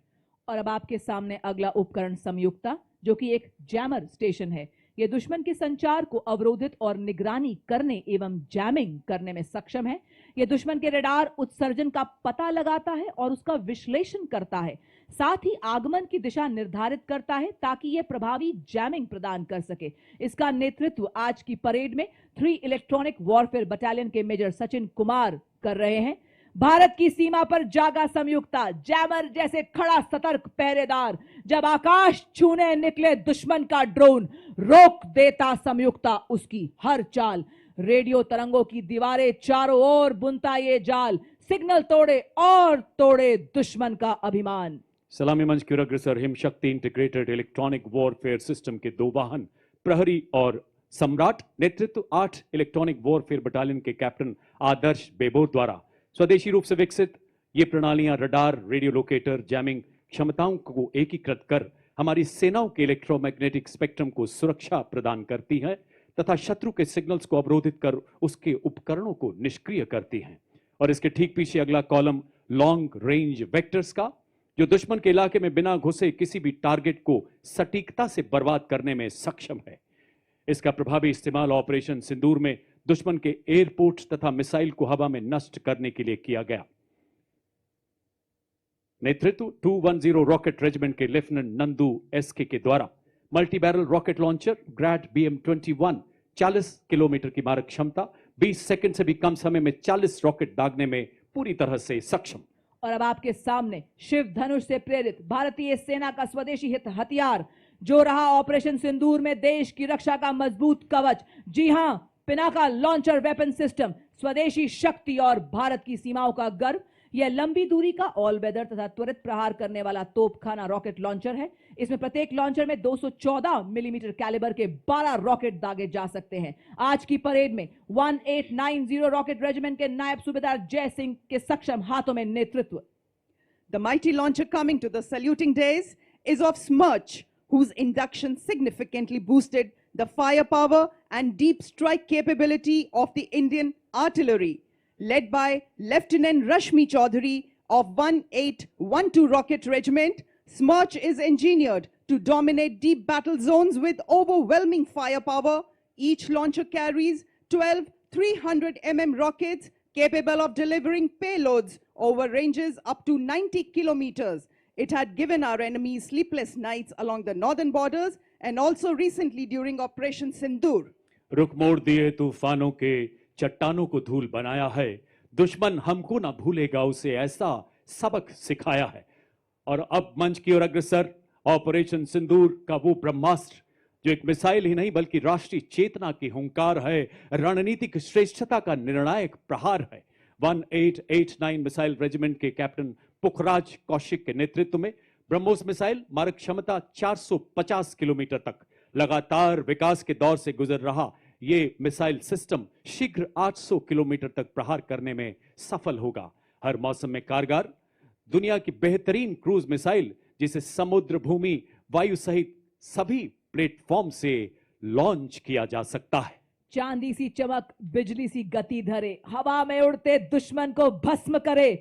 और अब आपके सामने अगला उपकरण संयुक्ता, जो कि एक जैमर स्टेशन है। यह दुश्मन के संचार को अवरोधित और निगरानी करने एवं जैमिंग करने में सक्षम है। यह दुश्मन के रडार उत्सर्जन का पता लगाता है और उसका विश्लेषण करता है, साथ ही आगमन की दिशा निर्धारित करता है ताकि यह प्रभावी जैमिंग प्रदान कर सके। इसका नेतृत्व आज की परेड में 3 इलेक्ट्रॉनिक वॉरफेयर बटालियन के मेजर सचिन कुमार कर रहे हैं। भारत की सीमा पर जागा संयुक्ता, जैमर जैसे खड़ा सतर्क पहरेदार। जब आकाश छूने निकले दुश्मन का ड्रोन, रोक देता संयुक्ता उसकी हर चाल। रेडियो तरंगों की दीवारें चारों ओर बुनता ये जाल, सिग्नल तोड़े और तोड़े दुश्मन का अभिमान। सलामी मंच की ओर अग्रसर हिमशक्ति इंटीग्रेटेड इलेक्ट्रॉनिक वॉरफेयर सिस्टम के 2 वाहन प्रहरी और सम्राट, नेतृत्व 8 इलेक्ट्रॉनिक वॉरफेयर बटालियन के कैप्टन आदर्श बेबोर द्वारा। स्वदेशी रूप से विकसित ये प्रणालियां रडार, रेडियो लोकेटर, जैमिंग क्षमताओं को एकीकृत कर हमारी सेनाओं के इलेक्ट्रोमैग्नेटिक स्पेक्ट्रम को सुरक्षा प्रदान करती हैं तथा शत्रु के सिग्नल्स को अवरोधित कर उसके उपकरणों को निष्क्रिय करती हैं। और इसके ठीक पीछे अगला कॉलम लॉन्ग रेंज वेक्टर्स का, जो दुश्मन के इलाके में बिना घुसे किसी भी टारगेट को सटीकता से बर्बाद करने में सक्षम है। इसका प्रभावी इस्तेमाल ऑपरेशन सिंदूर में दुश्मन के एयरपोर्ट तथा मिसाइल को हवा में नष्ट करने के लिए किया गया। नेतृत्व 210 रॉकेट रेजिमेंट के लेफ्टिनेंट नंदू एसके के द्वारा। Multi barrel rocket launcher Grad BM-21 40 kilometre की मारक क्षमता, 20 सेकंड से भी कम समय में 40 रॉकेट दागने में पूरी तरह से सक्षम। और अब आपके सामने शिव धनुष से प्रेरित भारतीय सेना का स्वदेशी हित हथियार, जो रहा ऑपरेशन सिंदूर में देश की रक्षा का मजबूत कवच। जी हां, पिनाका लॉन्चर वेपन सिस्टम, स्वदेशी शक्ति और भारत की सीमाओं का गर्व। यह लंबी दूरी का ऑल वेदर तथा त्वरित प्रहार करने वाला तोपखाना रॉकेट लॉन्चर है। इसमें प्रत्येक लॉन्चर में 214 मिलीमीटर कैलिबर के 12 रॉकेट दागे जा सकते हैं। आज की परेड में 1890 रॉकेट रेजिमेंट के नायब सूबेदार जय सिंह के सक्षम हाथों में नेतृत्व। The mighty launcher coming to the saluting days is of Smirch, whose induction significantly boosted the firepower and deep strike capability of the Indian artillery, led by Lieutenant Rashmi Chaudhary of 1812 Rocket Regiment. Smirch is engineered to dominate deep battle zones with overwhelming firepower. Each launcher carries 12 300 mm rockets capable of delivering payloads over ranges up to 90 kilometers. It had given our enemies sleepless nights along the northern borders and also recently during Operation Sindoor. रुख मोड़ दिए तूफानों के, चट्टानों को धूल बनाया है। दुश्मन हमको ना भूलेगा, उसे ऐसा सबक सिखाया है। और अब मंच की ओर अग्रसर ऑपरेशन सिंदूर का वो ब्रह्मास्त्र, जो एक मिसाइल ही नहीं बल्कि राष्ट्रीय चेतना की हुंकार है, रणनीतिक श्रेष्ठता का निर्णायक प्रहार है। 1889 मिसाइल रेजिमेंट के कैप्टन पुखराज कौशिक के नेतृत्व में ब्रह्मोस मिसाइल मारक क्षमता 450 किलोमीटर तक लगातार विकास के दौर से गुजर रहा ये मिसाइल सिस्टम शीघ्र 800 किलोमीटर तक प्रहार करने में सफल होगा। हर मौसम में कारगर दुनिया की बेहतरीन क्रूज मिसाइल, जिसे समुद्र, भूमि, वायु सहित सभी प्लेटफॉर्म से लॉन्च किया जा सकता है। चांदी सी चमक, बिजली सी गति धरे, हवा में उड़ते दुश्मन को भस्म करे।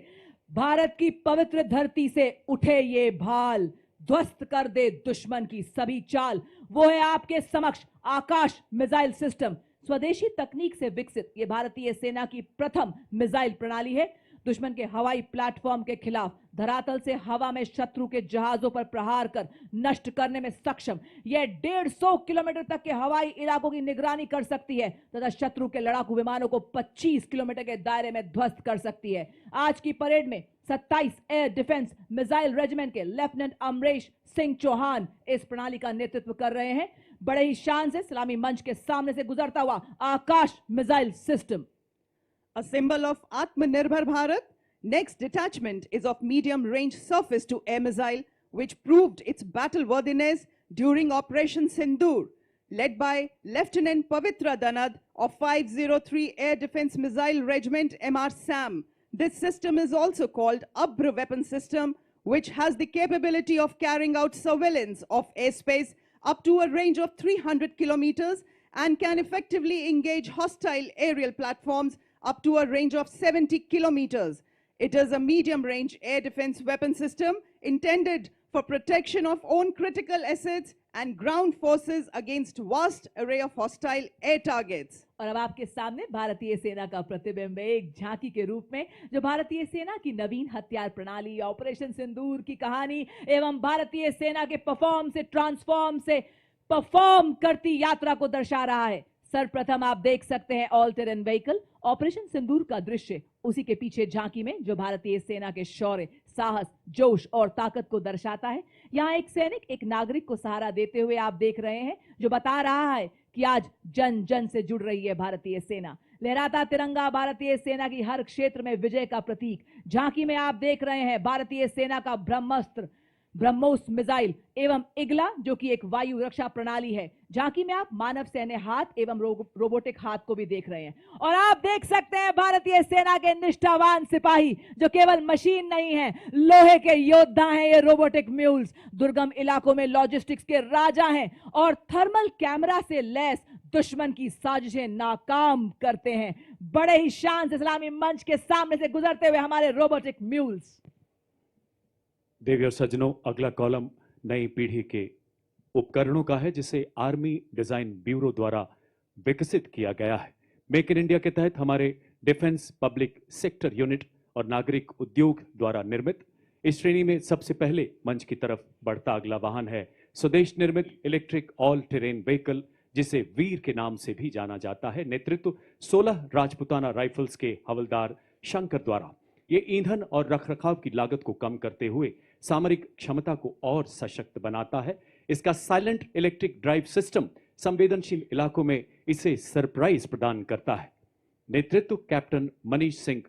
भारत की पवित्र धरती से उठे ये भाल, ध्वस्त कर दे दुश्मन की सभी चाल। वो है आपके समक्ष आकाश मिसाइल सिस्टम। स्वदेशी तकनीक से विकसित ये भारतीय सेना की प्रथम मिसाइल प्रणाली है। दुश्मन के हवाई प्लेटफॉर्म के खिलाफ धरातल से हवा में शत्रु के जहाजों पर प्रहार कर नष्ट करने में सक्षम। यह 150 किलोमीटर तक के हवाई इलाकों की निगरानी कर सकती है तथा शत्रु के लड़ाकू विमानों को 25 किलोमीटर के दायरे में ध्वस्त कर सकती है। आज की परेड में 27 एयर डिफेंस मिसाइल रेजिमेंट के लेफ्टिनेंट अमरेश सिंह चौहान इस प्रणाली का नेतृत्व कर रहे हैं। बड़े ही शान से सलामी मंच के सामने से गुजरता हुआ Akash missile system. A symbol of Atmanirbhar Bharat, next detachment is of medium-range surface-to-air missile, which proved its battle-worthiness during Operation Sindoor, led by Lieutenant Pavitra Danad of 503 Air Defense Missile Regiment MR SAM. This system is also called Abra Weapon System, which has the capability of carrying out surveillance of airspace up to a range of 300 kilometers and can effectively engage hostile aerial platforms up to a range of 70 kilometers. It is a medium-range air defense weapon system intended for protection of own critical assets and ground forces against vast array of hostile air targets. और अब आपके सामने भारतीय सेना का प्रतिबिंब एक झांकी के रूप में, जो भारतीय सेना की नवीन हथियार प्रणाली, ऑपरेशन सिंदूर की कहानी एवं भारतीय सेना के परफॉर्म से ट्रांसफॉर्म से परफॉर्म करती यात्रा को दर्शा रहा है। सर्वप्रथम आप देख सकते हैं ऑल टेरेन व्हीकल ऑपरेशन सिंदूर का दृश्य। उसी के पीछे झांकी में जो भारतीय सेना के शौर्य, साहस, जोश और ताकत को दर्शाता है। यहाँ एक सैनिक एक नागरिक को सहारा देते हुए आप देख रहे हैं, जो बता रहा है कि आज जन जन से जुड़ रही है भारतीय सेना। लहराता तिरंगा भारतीय सेना की हर क्षेत्र में विजय का प्रतीक। झांकी में आप देख रहे हैं भारतीय सेना का ब्रह्मास्त्र, ब्रह्मोस मिसाइल एवं इगला, जो कि एक वायु रक्षा प्रणाली है। झांकी में आप मानव सैन्य हाथ एवं रोबोटिक हाथ को भी देख रहे हैं। और आप देख सकते हैं भारतीय सेना के निष्ठावान सिपाही, जो केवल मशीन नहीं है, लोहे के योद्धा हैं। ये रोबोटिक म्यूल्स दुर्गम इलाकों में लॉजिस्टिक्स के राजा हैं और थर्मल कैमरा से लैस दुश्मन की साजिशें नाकाम करते हैं। बड़े ही शान से सलामी मंच के सामने से गुजरते हुए हमारे रोबोटिक म्यूल्स। देवी और सज्जनों, अगला कॉलम नई पीढ़ी के उपकरणों का है, जिसे आर्मी डिजाइन ब्यूरो द्वारा विकसित किया गया है। मेक इन इंडिया के तहत हमारे डिफेंस पब्लिक सेक्टर यूनिट और नागरिक उद्योग द्वारा निर्मित इस श्रेणी में सबसे पहले मंच की तरफ बढ़ता अगला वाहन है स्वदेश निर्मित इलेक्ट्रिक ऑल टेरेन व्हीकल, जिसे वीर के नाम से भी जाना जाता है। नेतृत्व 16 राजपुताना राइफल्स के हवलदार शंकर द्वारा। ये ईंधन और रखरखाव की लागत को कम करते हुए सामरिक क्षमता को और सशक्त बनाता है। इसका साइलेंट इलेक्ट्रिक ड्राइव सिस्टम संवेदनशील इलाकों में इसे सरप्राइज प्रदान करता है। नेतृत्व captain Manish Singh.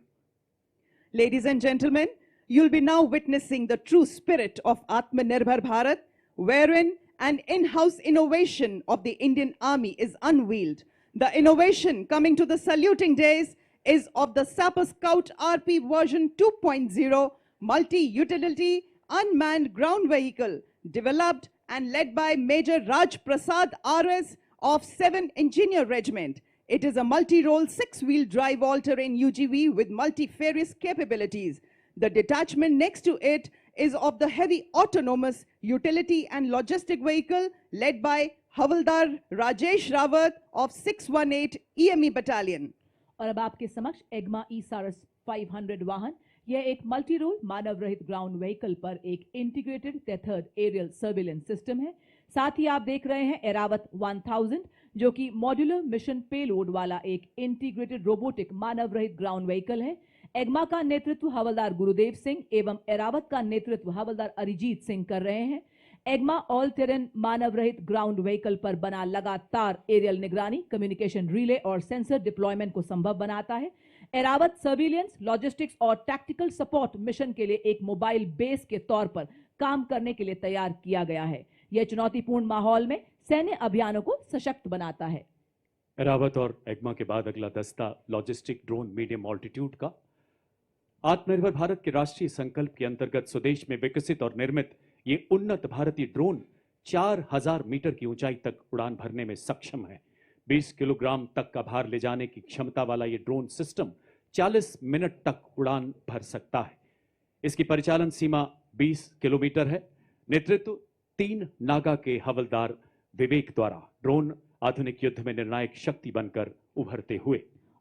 Ladies and gentlemen, you'll be now witnessing the true spirit of Atmanirbhar Bharat, wherein an in-house innovation of the Indian Army is unveiled. The innovation coming to the saluting days is of the Sapper Scout RP version 2.0 multi-utility unmanned ground vehicle, developed and led by Major Raj Prasad RS of 7 Engineer Regiment. It is a multi-role 6-wheel drive all-terrain UGV with multifarious capabilities. The detachment next to it is of the heavy autonomous utility and logistic vehicle led by Havaldar Rajesh Rawat of 618 EME Battalion. और अब आपके समक्ष एग्मा ई-सारस 500 वाहन। यह एक multi role मानव रहित ground vehicle पर एक integrated tethered aerial surveillance system है। साथ ही आप देख रहे हैं एरावत 1000, जो कि मॉड्यूलर मिशन पेलोड वाला एक इंटीग्रेटेड रोबोटिक मानव रहित ग्राउंड व्हीकल है। एग्मा का नेतृत्व हवलदार गुरुदेव सिंह एवं एरावत का नेतृत्व हवलदार अरिजीत सिंह कर रहे हैं। एग्मा ऑल टेरेन मानव रहित ग्राउंड व्हीकल पर बना लगातार एरियल निगरानी, कम्युनिकेशन रिले और सेंसर डिप्लॉयमेंट को संभव बनाता है। एरावत सर्विलियंस, लॉजिस्टिक्स और टैक्टिकल सपोर्ट मिशन के लिए एक मोबाइल बेस के तौर पर काम करने के लिए तैयार किया गया है। यह चुनौतीपूर्ण माहौल में सैन्य अभियानों को सशक्त बनाता है। एरावत और एग्मा के बाद अगला दस्ता लॉजिस्टिक ड्रोन मीडियम ऑल्टीट्यूड का। आत्मनिर्भर भारत के राष्ट्रीय संकल्प के अंतर्गत स्वदेश में विकसित और निर्मित ये उन्नत भारतीय ड्रोन 4000 मीटर की ऊंचाई तक उड़ान भरने में सक्षम है। 20 किलोग्राम तक का भार ले जाने की क्षमता वाला ये ड्रोन सिस्टम 40 मिनट तक उड़ान भर सकता है। इसकी परिचालन सीमा 20 किलोमीटर है। नेतृत्व 3 नागा के हवलदार विवेक द्वारा ड्रोन आधुनिक युद्ध में निर्णायक शक्ति बनकर उभरते हुए।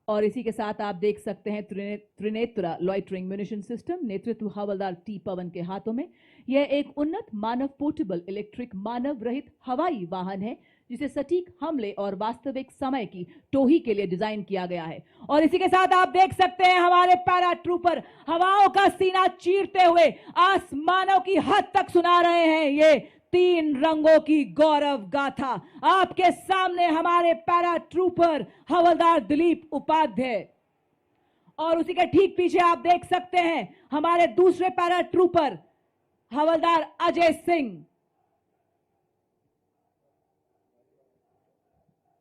और इसी के साथ आप देख सकते हैं त्रिनेत्र लॉइटरिंग म्यूनिशन सिस्टम नेतृत्व हवलदार टी पवन के हाथों में। यह एक उन्नत मानव पोर्टेबल इलेक्ट्रिक मानव रहित हवाई वाहन है जिसे सटीक हमले और वास्तविक समय की टोही के लिए डिजाइन किया गया है। और इसी के साथ आप देख सकते हैं हमारे पैरा ट्रूपर हवाओं का सीना चीरते हुए आसमानों की हद तक सुना रहे हैं ये 3 रंगों की गौरव गाथा। आपके सामने हमारे पैरा ट्रूपर हवलदार दिलीप उपाध्याय और उसी के ठीक पीछे आप देख सकते हैं हमारे दूसरे पैरा ट्रूपर हवलदार अजय सिंह।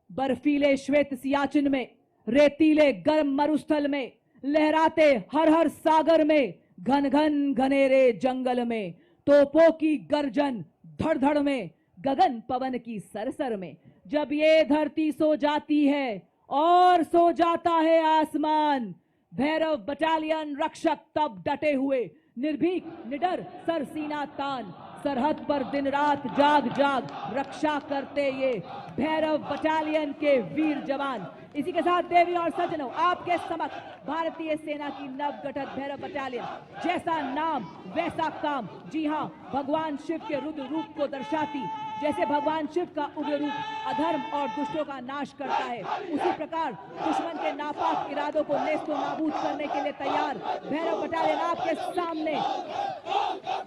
बर्फीले श्वेत सियाचिन में, रेतीले गर्म मरुस्थल में, लहराते हर हर सागर में, घन घन घनेरे जंगल में, तोपों की गर्जन धड़ धड़ में, गगन पवन की सरसर में, जब ये धरती सो जाती है और सो जाता है आसमान, भैरव बटालियन रक्षक तब डटे हुए, निर्भीक निडर सरसीना तान, सरहद पर दिन रात जाग जाग रक्षा करते ये भैरव बटालियन के वीर जवान। इसी के साथ देवी और सज्जनों आपके समक्ष भारतीय सेना की नवगठित भैरव बटालियन, जैसा नाम वैसा काम। जी हां, भगवान शिव के रुद्र रूप को दर्शाती, जैसे भगवान शिव का उग्र रूप अधर्म और दुष्टों का नाश करता है, उसी प्रकार दुश्मन के नापाक इरादों को नेस्तो नाबूद करने के लिए तैयार भैरव बटालियन आपके सामने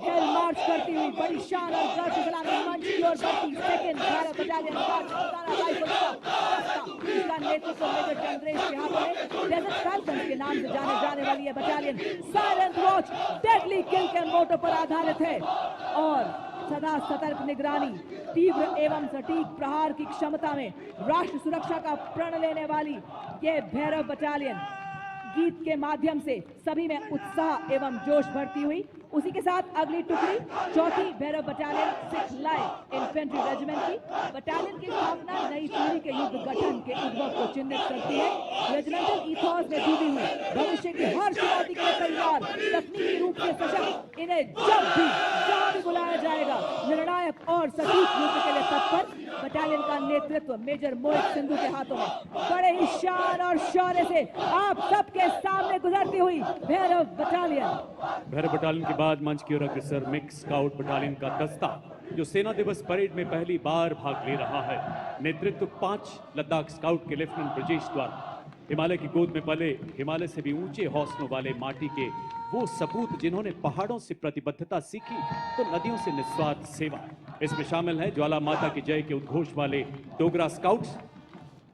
हेल मार्च करती हुई बड़ी शान और गर्व से सलामी मंच की ओर बढ़ती सेकंड भैरव बटालियन इसका नेतृत्व मेजर चंद्रेश के हाथों में। डेजर्ट फैल्कन के नाम से जाने वाली यह बटालियन साइलेंट वॉच डेडली किल के मोटो पर आधारित है और सदा सतर्क निगरानी, तीव्र एवं सटीक प्रहार की क्षमता में राष्ट्र सुरक्षा का प्रण लेने वाली यह भैरव बटालियन गीत के माध्यम से सभी में उत्साह एवं जोश भरती हुई। उसी के साथ अगली टुकड़ी चौथी Bhairav battalion 6 light infantry regiment की बटालियन की स्थापना नई पीढ़ी के युद्ध गठन के उद्भव को चिन्हित करती है। रेजिमेंटल इथॉस में डूबी हुई भविष्य की हर चुनौती के लिए तैयार, तकनीकी रूप से सशक्त, इन्हें जब भी जहां भी बुलाया जाएगा निर्णायक और सटीक युद्ध के लिए तत्पर बटालियन का नेतृत्व मेजर मोहित सिंधु के हाथों में बड़े ही शान और शौर्य से आप सबके सामने गुजरती हुई भैरव बटालियन। भैरव बटालियन के बाद मंच की ओर अग्रसर मिक्स स्काउट बटालियन का दस्ता जो सेना दिवस परेड में पहली बार भाग ले रहा है। नेतृत्व 5 लद्दाख स्काउट के लेफ्टिनेंट ब्रजेश द्वारा। हिमालय की गोद में पले, हिमालय से भी ऊंचे हौसलों वाले माटी के वो सपूत जिन्होंने पहाड़ों से प्रतिबद्धता सीखी तो नदियों से निस्वार्थ सेवा। इसमें शामिल है ज्वाला माता की जय के उद्घोष वाले डोगरा स्काउट्स,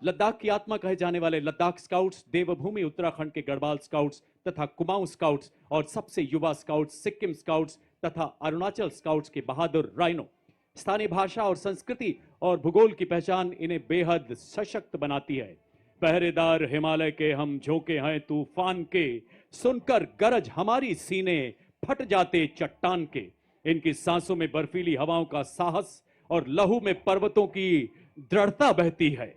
लद्दाख की आत्मा कहे जाने वाले लद्दाख स्काउट्स, देवभूमि उत्तराखंड के गढ़वाल स्काउट्स तथा कुमाऊं स्काउट्स और सबसे युवा स्काउट्स सिक्किम स्काउट्स तथा अरुणाचल स्काउट्स के बहादुर राइनो। स्थानीय भाषा और संस्कृति और भूगोल की पहचान इन्हें बेहद सशक्त बनाती है। पहरेदार हिमालय के हम झोंके हैं तूफान के, सुनकर गरज हमारी सीने फट जाते चट्टान के। इनकी सांसों में बर्फीली हवाओं का साहस और लहू में पर्वतों की दृढ़ता बहती है।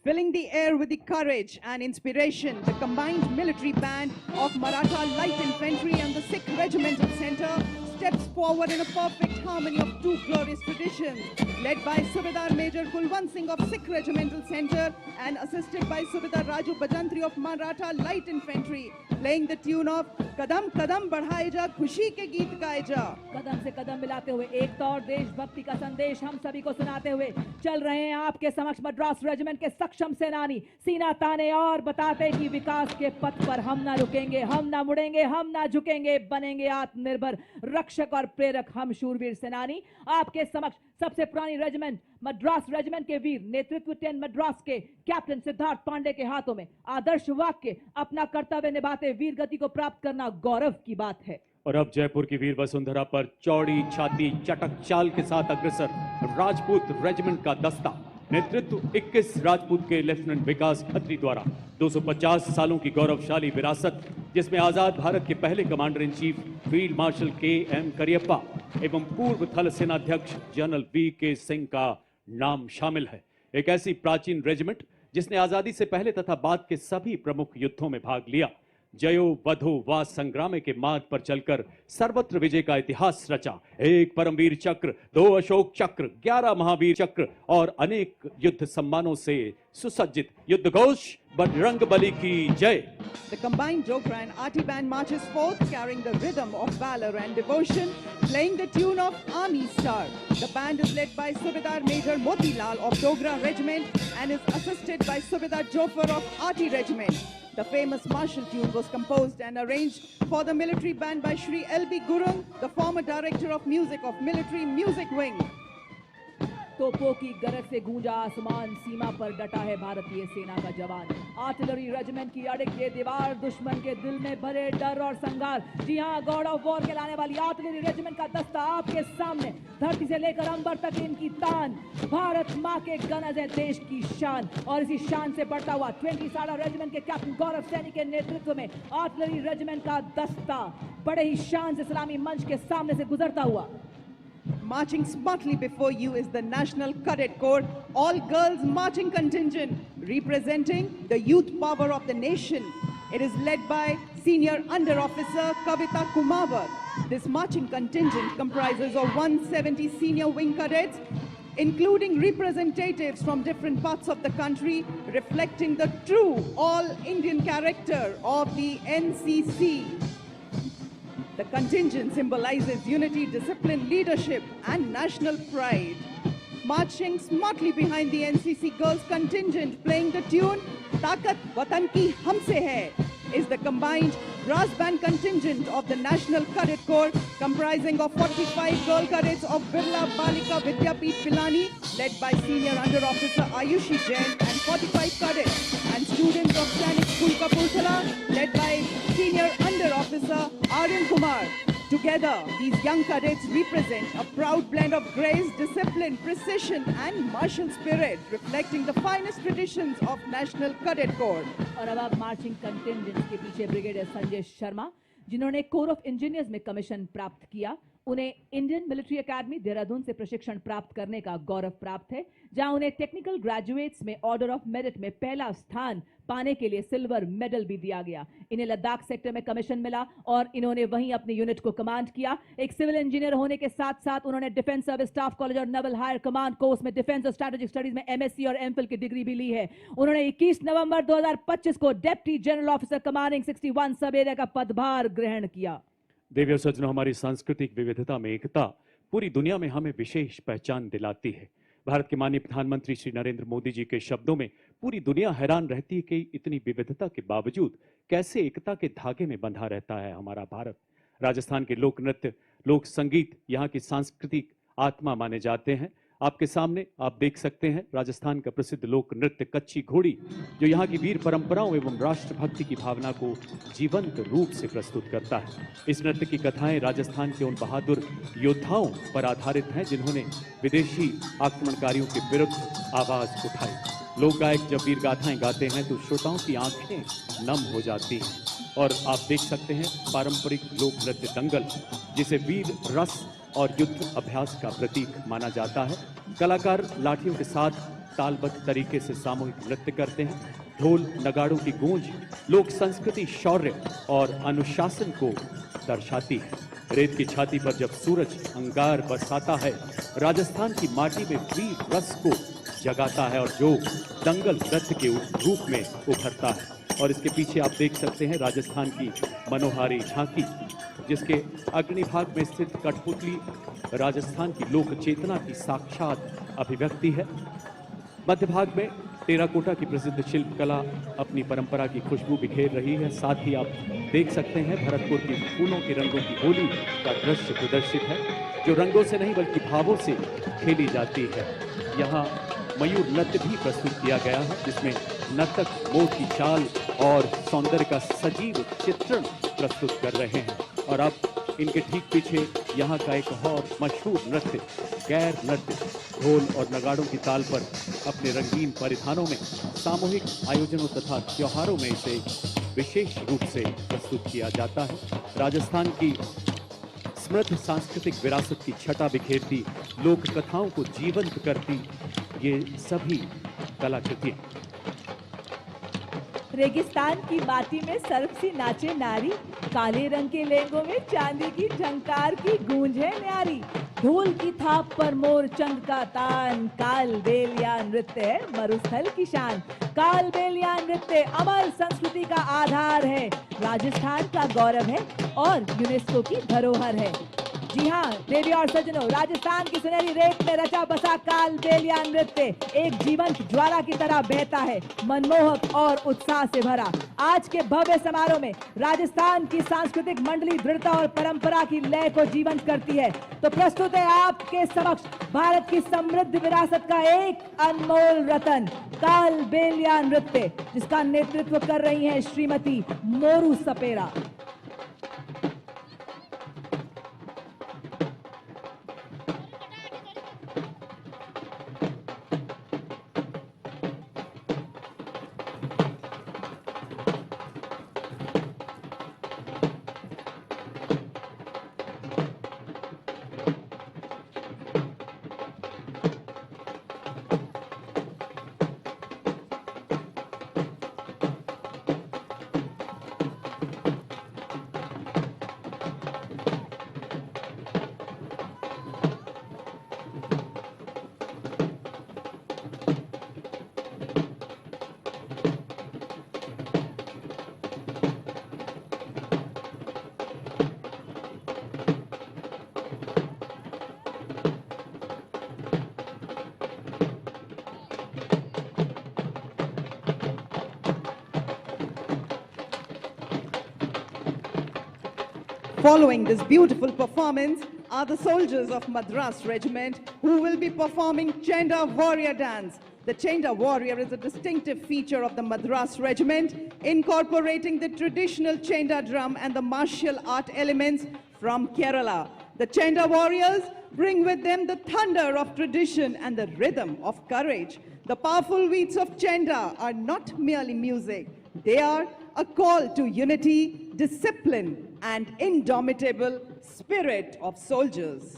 Filling the air with the courage and inspiration, the combined military band of Maratha Light Infantry and the Sikh Regimental Center steps forward in a perfect harmony of 2 glorious traditions, led by Subedar Major Kulwant Singh of Sikh Regimental Center and assisted by Subedar Raju Bajantri of Maratha Light Infantry, playing the tune of Kadam Kadam Badhaye Ja, Khushi Ke Geet Gaye Ja। कदम से कदम मिलाते हुए एकता और देशभक्ति का संदेश हम सभी को सुनाते हुए चल रहे हैं आपके समक्ष मद्रास रेजिमेंट के सक्षम सेनानी, सीना ताने और बताते कि विकास के पथ पर हम ना रुकेंगे, हम ना मुड़ेंगे, हम ना झुकेंगे, बनेंगे आत्मनिर्भर रक्षक और प्रेरक हम शूरवीर सेनानी। आपके समक्ष सबसे पुरानी रेजिमेंट मद्रास रेजिमेंट के वीर नेतृत्व 10 मद्रास के कैप्टन सिद्धार्थ पांडे के हाथों में आदर्श वाक्य, अपना कर्तव्य निभाते वीर गति को प्राप्त करना गौरव की बात है। और अब जयपुर की वीर वसुंधरा पर चौड़ी छाती चटक चाल के साथ अग्रसर राजपूत रेजिमेंट का दस्ता। नेतृत्व 21 राजपूत के लेफ्टिनेंट विकास खत्री द्वारा। 250 सालों की गौरवशाली विरासत जिसमें आजाद भारत के पहले commander in chief field marshal KM. Cariappa एवं पूर्व थल सेनाध्यक्ष जनरल वी.के. सिंह का नाम शामिल है। एक ऐसी प्राचीन रेजिमेंट जिसने आजादी से पहले तथा बाद के सभी प्रमुख युद्धों में भाग लिया। जयो वधो वा संग्रामे के मार्ग पर चलकर सर्वत्र विजय का इतिहास रचा। एक परमवीर चक्र, 2 अशोक चक्र, 11 महावीर चक्र और अनेक युद्ध सम्मानों से सुसज्जित युद्ध घोष बजरंग बली की जय। The combined Dogra and Arti band marches forth, carrying the rhythm of valor and devotion, playing the tune of Army Star. The band is led by Subedar Major Motilal of Dogra Regiment and is assisted by Subedar Jofar of Arti Regiment. The famous martial tune was composed and arranged for the military band by Shri L.B. Gurung, the former director of music of Military Music Wing. तोपों की गरज से गूंजा आसमान, सीमा पर डटा है भारतीय सेना का जवान। आर्टिलरी रेजिमेंट की अड़िक ये दीवार, दुश्मन के दिल में भरे डर और संगार। जी हाँ, गॉड ऑफ वॉर कहलाने वाली आर्टिलरी रेजिमेंट का दस्ता आपके सामने, धरती से लेकर अंबर तक इनकी तान। भारत माँ के गनज है देश की शान, और इसी शान से बढ़ता हुआ 20 साड़ा रेजिमेंट के कैप्टन गौरव सैनी के नेतृत्व में आर्टिलरी रेजिमेंट का दस्ता बड़े ही शान से सलामी मंच के सामने से गुजरता हुआ। Marching smartly before you is the National Cadet Corps, all-girls marching contingent representing the youth power of the nation. It is led by Senior Under Officer Kavita Kumawar. This marching contingent comprises of 170 senior wing cadets, including representatives from different parts of the country, reflecting the true all-Indian character of the NCC. The contingent symbolizes unity, discipline, leadership, and national pride. Marching smartly behind the NCC girls contingent, playing the tune "Taakat Watan Ki Humse Hai," is the combined brass band contingent of the National Cadet Corps, comprising of 45 girl cadets of Birla Balika Vidyapeeth Pilani, led by Senior Under Officer Ayushi Jain, and 45 cadets and students of Sainik School Kapurthala, led by Senior Under Officer Aryan Kumar. Together, these young cadets represent a proud blend of grace, discipline, precision, and martial spirit, reflecting the finest traditions of National Cadet Corps. और अब आप marching contingent के पीछे brigadier Sanjay Sharma, जिन्होंने core of engineers में commission प्राप्त किया, उन्हें इंडियन मिलिट्री एकेडमी देहरादून से प्रशिक्षण प्राप्त करने का गौरव प्राप्त है, जहां उन्हें टेक्निकल ग्रेजुएट्स में ऑर्डर ऑफ मेरिट में पहला स्थान पाने के लिए सिल्वर मेडल भी दिया गया। इन्हें लद्दाख सेक्टर में कमीशन मिला और इन्होंने वहीं अपने यूनिट को कमांड किया। एक सिविल इंजीनियर होने के साथ साथ उन्होंने डिफेंस सर्विस स्टाफ कॉलेज और नेवल हायर कमांड कोर्स में डिफेंस और स्ट्रेटेजिक स्टडीज में एमएससी और एमफिल की डिग्री भी ली है। उन्होंने 21 नवंबर 2025 को deputy general officer commanding 61 sub area का पदभार ग्रहण किया। देवी और सज्जनों, हमारी सांस्कृतिक विविधता में एकता पूरी दुनिया में हमें विशेष पहचान दिलाती है। भारत के माननीय प्रधानमंत्री श्री नरेंद्र मोदी जी के शब्दों में पूरी दुनिया हैरान रहती है कि इतनी विविधता के बावजूद कैसे एकता के धागे में बंधा रहता है हमारा भारत। राजस्थान के लोक नृत्य, लोक संगीत यहाँ की सांस्कृतिक आत्मा माने जाते हैं। आपके सामने आप देख सकते हैं राजस्थान का प्रसिद्ध लोक नृत्य कच्ची घोड़ी, जो यहाँ की वीर परंपराओं एवं राष्ट्रभक्ति की भावना को जीवंत रूप से प्रस्तुत करता है। इस नृत्य की कथाएं राजस्थान के उन बहादुर योद्धाओं पर आधारित हैं जिन्होंने विदेशी आक्रमणकारियों के विरुद्ध आवाज उठाई। लोक गायक जब वीर गाथाएं गाते हैं तो श्रोताओं की आंखें नम हो जाती हैं। और आप देख सकते हैं पारंपरिक लोक नृत्य दंगल, जिसे वीर रस और युद्ध अभ्यास का प्रतीक माना जाता है। कलाकार लाठियों के साथ तालबद्ध तरीके से सामूहिक नृत्य करते हैं। ढोल नगाड़ों की गूंज लोक संस्कृति, शौर्य और अनुशासन को दर्शाती है। रेत की छाती पर जब सूरज अंगार बरसाता है, राजस्थान की माटी में वीर रस को जगाता है और जो दंगल नृत्य के रूप में उभरता है। और इसके पीछे आप देख सकते हैं राजस्थान की मनोहारी झांकी, जिसके अग्नि भाग में स्थित कठपुतली राजस्थान की लोक चेतना की साक्षात अभिव्यक्ति है। मध्य भाग में टेराकोटा की प्रसिद्ध शिल्पकला अपनी परंपरा की खुशबू बिखेर रही है। साथ ही आप देख सकते हैं भरतपुर की फूलों के रंगों की होली का दृश्य प्रदर्शित है, जो रंगों से नहीं बल्कि भावों से खेली जाती है। यहाँ मयूर नृत्य भी प्रस्तुत किया गया है, जिसमें नर्तक मोर की चाल और सौंदर्य का सजीव चित्रण प्रस्तुत कर रहे हैं। और अब इनके ठीक पीछे यहाँ का एक और मशहूर नृत्य गैर नृत्य ढोल और नगाड़ों की ताल पर अपने रंगीन परिधानों में सामूहिक आयोजनों तथा त्योहारों में इसे विशेष रूप से प्रस्तुत किया जाता है। राजस्थान की समृद्ध सांस्कृतिक विरासत की छटा बिखेरती, लोक कथाओं को जीवंत करती ये सभी कलाकृतियां। रेगिस्तान की माटी में सर्प सी नाचे नारी, काले रंग के लहंगों में चांदी की झंकार की गूंज है न्यारी। ढोल की थाप पर मोर चंद का तान, काल बेलिया नृत्य है मरुस्थल की शान। काल बेलिया नृत्य अमर संस्कृति का आधार है, राजस्थान का गौरव है और यूनेस्को की धरोहर है। जी हाँ देवी और सज्जनों, राजस्थान की सुनहरी रेत में रचा बसा काल बेलिया नृत्य एक जीवंत ज्वाला की तरह बहता है, मनमोहक और उत्साह से भरा। आज के भव्य समारोह में राजस्थान की सांस्कृतिक मंडली दृढ़ता और परंपरा की लय को जीवंत करती है। तो प्रस्तुत है आपके समक्ष भारत की समृद्ध विरासत का एक अनमोल रतन, काल बेलिया नृत्य, जिसका नेतृत्व कर रही हैं श्रीमती मोरू सपेरा। Following this beautiful performance are the soldiers of Madras Regiment who will be performing Chenda Warrior Dance. The Chenda Warrior is a distinctive feature of the Madras Regiment, incorporating the traditional Chenda drum and the martial art elements from Kerala. The Chenda Warriors bring with them the thunder of tradition and the rhythm of courage. The powerful beats of Chenda are not merely music. They are a call to unity, discipline, and indomitable spirit of soldiers.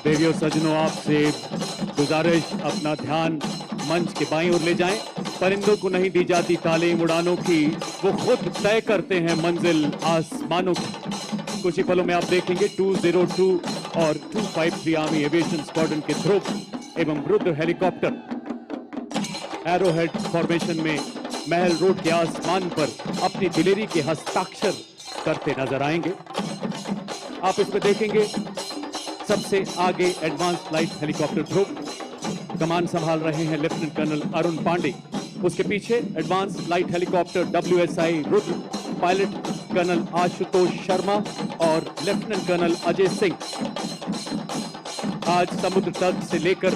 देवी और सज्जनों, आपसे गुजारिश, अपना ध्यान मंच के बाईं ओर ले जाएं। परिंदों को नहीं दी जाती तालीम उड़ानों की, वो खुद तय करते हैं मंजिल आसमानों की। कुछ ही पलों में आप देखेंगे 202 और 253 आर्मी एविएशन स्क्वाड्रन के ध्रुव एवं रुद्र हेलीकॉप्टर एरोहेड फॉर्मेशन में महल रोड के आसमान पर अपनी दिलेरी के हस्ताक्षर करते नजर आएंगे। आप इसमें देखेंगे सबसे आगे एडवांस लाइट हेलीकॉप्टर ध्रुव, कमान संभाल रहे हैं लेफ्टिनेंट कर्नल अरुण पांडे। उसके पीछे advance light helicopter WSI Rudra, pilot colonel Ashutosh Sharma और लेफ्टिनेंट कर्नल अजय सिंह। आज समुद्र तट से लेकर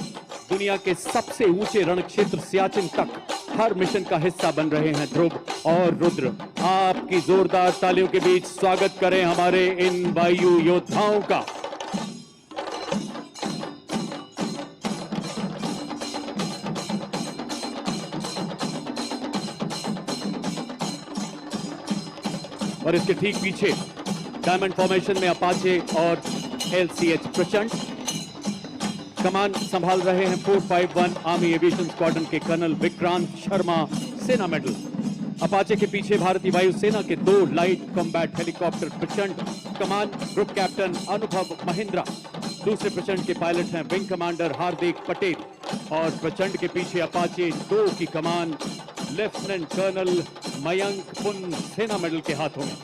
दुनिया के सबसे ऊंचे रण क्षेत्र सियाचिन तक हर मिशन का हिस्सा बन रहे हैं ध्रुव और रुद्र। आपकी जोरदार तालियों के बीच स्वागत करें हमारे इन वायु योद्धाओं का। और इसके ठीक पीछे डायमंड फॉर्मेशन में अपाचे और LCH प्रचंड। कमान संभाल रहे हैं 451 आर्मी एविएशन स्क्वाड्रन के कर्नल विक्रांत शर्मा, सेना मेडल। अपाचे के पीछे भारतीय वायुसेना के 2 लाइट कॉम्बैट हेलीकॉप्टर प्रचंड, कमान ग्रुप कैप्टन अनुभव महिंद्रा। दूसरे प्रचंड के पायलट हैं विंग कमांडर हार्दिक पटेल और प्रचंड के पीछे अपाचे 2 की कमान लेफ्टिनेंट कर्नल मयंक पुन, सेना मेडल के हाथों में।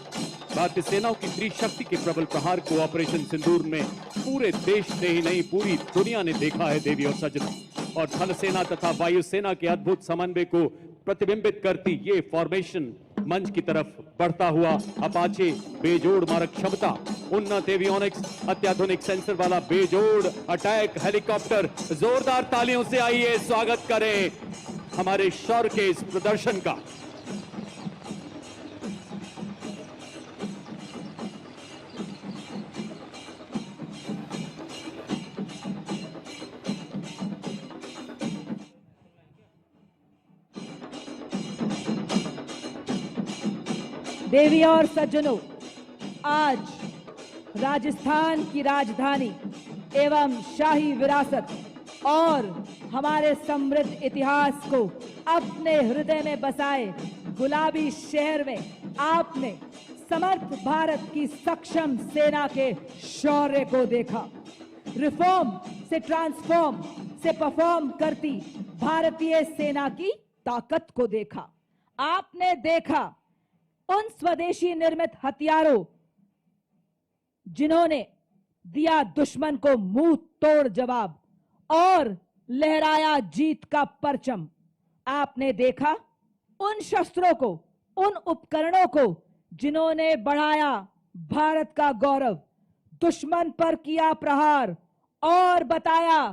भारतीय सेनाओं की त्रिशक्ति के प्रबल प्रहार को ऑपरेशन सिंदूर में पूरे देश ने ही नहीं पूरी दुनिया ने देखा है देवी और सज्जनों। और थल सेना तथा वायु सेना के अद्भुत समन्वय को प्रतिबिंबित करती ये फॉर्मेशन मंच की तरफ बढ़ता हुआ अपाचे बेजोड़ मारक क्षमता, उन्नत एवियोनिक्स, अत्याधुनिक सेंसर वाला बेजोड़ अटैक हेलीकॉप्टर, जोरदार तालियों से आइए स्वागत करें हमारे शौर्य के इस प्रदर्शन का। देवी और सज्जनों, आज राजस्थान की राजधानी एवं शाही विरासत और हमारे समृद्ध इतिहास को अपने हृदय में बसाए गुलाबी शहर में आपने समर्थ भारत की सक्षम सेना के शौर्य को देखा। रिफॉर्म से ट्रांसफॉर्म से परफॉर्म करती भारतीय सेना की ताकत को देखा। आपने देखा उन स्वदेशी निर्मित हथियारों जिन्होंने दिया दुश्मन को मुंह तोड़ जवाब और लहराया जीत का परचम। आपने देखा उन शस्त्रों को, उन उपकरणों को जिन्होंने बढ़ाया भारत का गौरव, दुश्मन पर किया प्रहार और बताया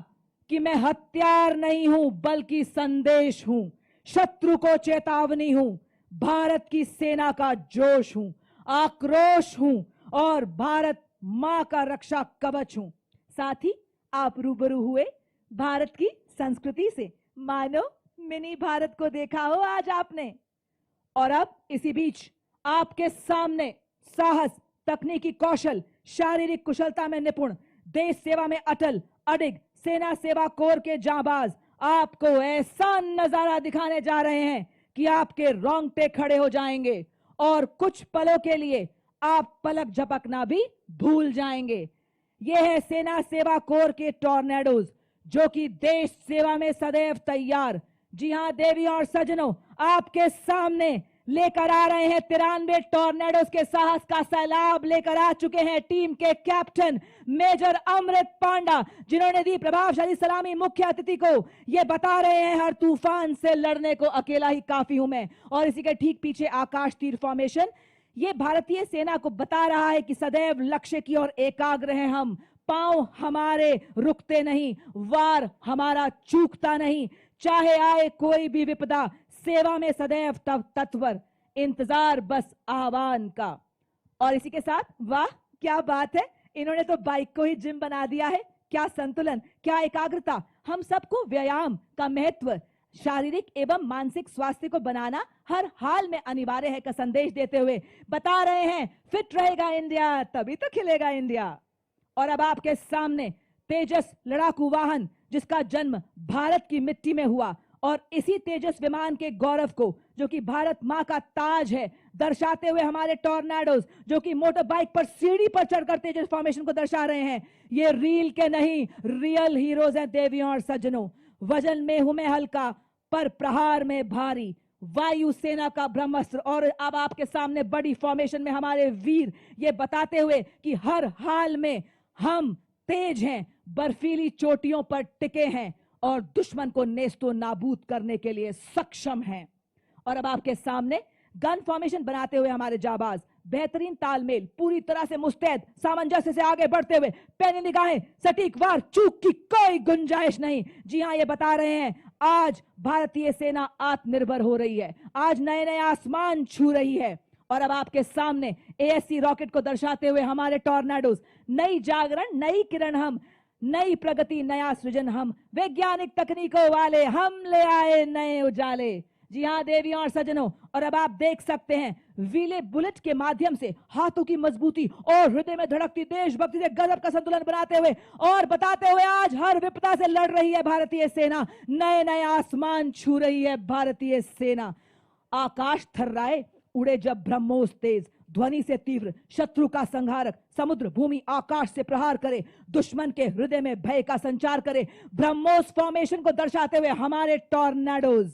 कि मैं हथियार नहीं हूं बल्कि संदेश हूं, शत्रु को चेतावनी हूं, भारत की सेना का जोश हूं, आक्रोश हूं और भारत मां का रक्षा कवच हूं। साथ ही आप रूबरू हुए भारत की संस्कृति से, मानो मिनी भारत को देखा हो आज आपने। और अब इसी बीच आपके सामने साहस, तकनीकी कौशल, शारीरिक कुशलता में निपुण, देश सेवा में अटल अडिग सेना सेवा कोर के जांबाज आपको ऐसा नजारा दिखाने जा रहे हैं कि आपके रोंगटे खड़े हो जाएंगे और कुछ पलों के लिए आप पलक झपकना भी भूल जाएंगे। यह है सेना सेवा कोर के टॉर्नेडोज जो कि देश सेवा में सदैव तैयार। जी हां देवी और सज्जनों, आपके सामने लेकर आ रहे हैं 93 टॉर्नेडोज के साहस का सैलाब लेकर आ चुके हैं टीम के कैप्टन मेजर अमृत पांडा, जिन्होंने दी प्रभावशाली सलामी मुख्य अतिथि को। ये बता रहे हैं हर तूफान से लड़ने को अकेला ही काफी हूं मैं। और इसी के ठीक पीछे आकाश तीर फॉर्मेशन, ये भारतीय सेना को बता रहा है कि सदैव लक्ष्य की ओर एकाग्र हैं हम, पांव हमारे रुकते नहीं, वार हमारा चूकता नहीं, चाहे आए कोई भी विपदा, सेवा में सदैव तत्पर, इंतजार बस आह्वान का। और इसी के साथ वाह क्या बात है, इन्होंने तो बाइक को ही जिम बना दिया है। क्या संतुलन, क्या एकाग्रता। हम सबको व्यायाम का महत्व, शारीरिक एवं मानसिक स्वास्थ्य को बनाना हर हाल में अनिवार्य है का संदेश देते हुए बता रहे हैं फिट रहेगा इंडिया तभी तो खिलेगा इंडिया। और अब आपके सामने तेजस लड़ाकू वाहन जिसका जन्म भारत की मिट्टी में हुआ और इसी तेजस विमान के गौरव को जो कि भारत मां का ताज है दर्शाते हुए हमारे टॉर्नेडोज जो कि मोटर बाइक पर सीढ़ी पर चढ़कर तेजस फॉर्मेशन को दर्शा रहे हैं। ये रील के नहीं रियल हीरोज हैं देवियों और सज्जनों। वजन में हूं मैं हल्का पर प्रहार में भारी, वायु सेना का ब्रह्मास्त्र। और अब आपके सामने बड़ी फॉर्मेशन में हमारे वीर ये बताते हुए कि हर हाल में हम तेज हैं, बर्फीली चोटियों पर टिके हैं और दुश्मन को नेस्तो नाबूद करने के लिए सक्षम हैं। और अब आपके सामने गन फॉर्मेशन बनाते हुए हमारे जाबाज बेहतरीन तालमेल, पूरी तरह से मुस्तैद, सामंजस्य से आगे बढ़ते हुए, पैनी निगाहें, सटीक वार, चूक की कोई गुंजाइश नहीं। जी हां, ये बता रहे हैं आज भारतीय सेना आत्मनिर्भर हो रही है, आज नए नए आसमान छू रही है। और अब आपके सामने एएससी रॉकेट को दर्शाते हुए हमारे टॉर्नेडोज, नई जागरण, नई किरण हम, नई प्रगति, नया सृजन हम, वैज्ञानिक तकनीकों वाले हम ले आए नए उजाले। जी हां देवियों और सज्जनों, और अब आप देख सकते हैं व्हीले बुलेट के माध्यम से हाथों की मजबूती और हृदय में धड़कती देशभक्ति से गजब का संतुलन बनाते हुए और बताते हुए आज हर विपदा से लड़ रही है भारतीय सेना, नए नए आसमान छू रही है भारतीय सेना। आकाश थर्राए उड़े जब ब्रह्मोस तेज, ध्वनि से तीव्र, शत्रु का संहारक, समुद्र भूमि आकाश से प्रहार करे, दुश्मन के हृदय में भय का संचार करे, ब्रह्मोस फॉर्मेशन को दर्शाते हुए हमारे टॉर्नेडोज।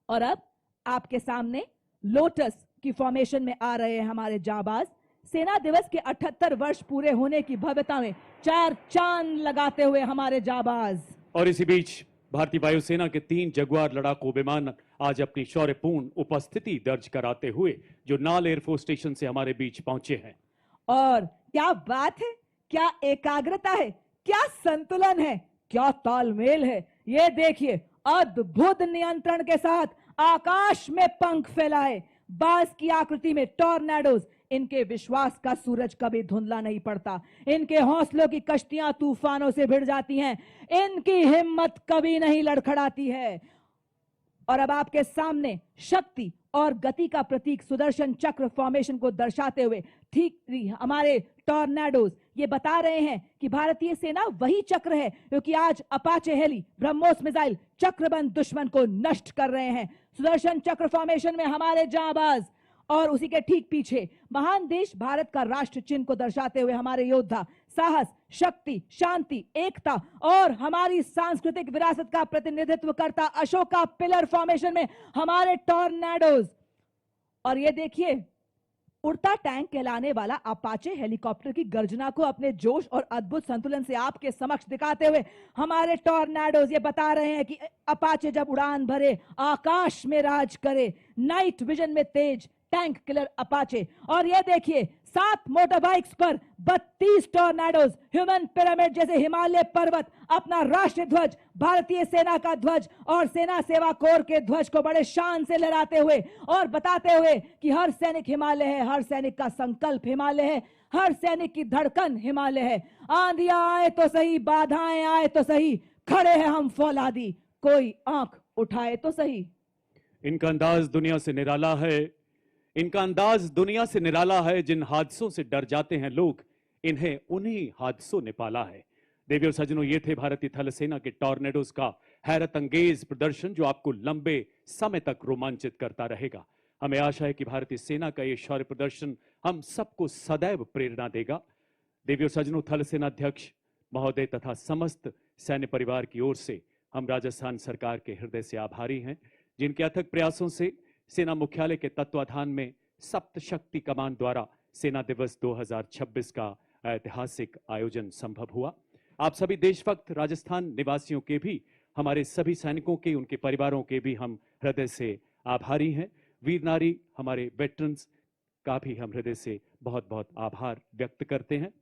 और अब आपके सामने लोटस की फॉर्मेशन में आ रहे हैं हमारे जाबाज। सेना दिवस के 78 वर्ष पूरे होने की भव्यता में 4 चांद लगाते हुए हमारे जाबाज। और इसी बीच भारतीय वायुसेना के 3 जगुआर लड़ाकू विमान आज अपनी शौर्यपूर्ण उपस्थिति दर्ज कराते हुए जो नाल एयरफोर्स स्टेशन से हमारे बीच पहुंचे हैं। और क्या बात है, क्या एकाग्रता है, क्या संतुलन है, क्या तालमेल है। ये देखिए, अद्भुत नियंत्रण के साथ आकाश में पंख फैलाए बाज की आकृति में टॉर्नेडोज। इनके विश्वास का सूरज कभी धुंधला नहीं पड़ता, इनके हौसलों की कश्तियां तूफानों से भिड़ जाती हैं, इनकी हिम्मत कभी नहीं लड़खड़ाती है। और अब आपके सामने शक्ति और गति का प्रतीक सुदर्शन चक्र फॉर्मेशन को दर्शाते हुए ठीक हमारे टॉर्नेडोज ये बता रहे हैं कि भारतीय सेना वही चक्र है क्योंकि आज अपाचे हेली ब्रह्मोस मिसाइल चक्रबंद दुश्मन को नष्ट कर रहे हैं। सुदर्शन चक्र फॉर्मेशन में हमारे जाबाज और उसी के ठीक पीछे महान देश भारत का राष्ट्र चिन्ह को दर्शाते हुए हमारे योद्धा साहस, शक्ति, शांति, एकता और हमारी सांस्कृतिक विरासत का प्रतिनिधित्व करता अशोका पिलर फॉर्मेशन में हमारे टॉर्नेडोज। और ये देखिए, उड़ता टैंक कहलाने वाला अपाचे हेलीकॉप्टर की गर्जना को अपने जोश और अद्भुत संतुलन से आपके समक्ष दिखाते हुए हमारे टॉर्नेडोज ये बता रहे हैं कि अपाचे जब उड़ान भरे आकाश में राज करे, नाइट विजन में तेज टैंक किलर अपाचे। और ये देखिए, 7 मोटर बाइक्स पर 32 टॉर्नेडोज ह्यूमन पिरामिड जैसे हिमालय पर्वत अपना राष्ट्रीय ध्वज, भारतीय सेना का ध्वज और सेना सेवा कोर के ध्वज को बड़े शान से लहराते हुए और बताते हुए कि हर सैनिक हिमालय है, हर सैनिक का संकल्प हिमालय है, हर सैनिक की धड़कन हिमालय है। आंधियां आए तो सही, बाधाएं आए तो सही, खड़े हैं हम फौलादी, कोई आंख उठाए तो सही। इनका अंदाज दुनिया से निराला है, इनका अंदाज दुनिया से निराला है। जिन हादसों से डर जाते हैं लोग, इन्हें उन्हीं हादसों ने पाला है। देवी और सज्जनों, ये थे भारतीय थल सेना के टॉर्नेडोज का हैरत अंगेज प्रदर्शन जो आपको लंबे समय तक रोमांचित करता रहेगा। हमें आशा है कि भारतीय सेना का ये शौर्य प्रदर्शन हम सबको सदैव प्रेरणा देगा। देवी और सज्जनों, थल सेना अध्यक्ष महोदय तथा समस्त सैन्य परिवार की ओर से हम राजस्थान सरकार के हृदय से आभारी हैं, जिनके अथक प्रयासों से सेना मुख्यालय के तत्वाधान में सप्त शक्ति कमान द्वारा सेना दिवस 2026 का ऐतिहासिक आयोजन संभव हुआ। आप सभी देशभक्त राजस्थान निवासियों के भी, हमारे सभी सैनिकों के, उनके परिवारों के भी हम हृदय से आभारी हैं। वीर नारी हमारे वेटरन्स का भी हम हृदय से बहुत बहुत आभार व्यक्त करते हैं।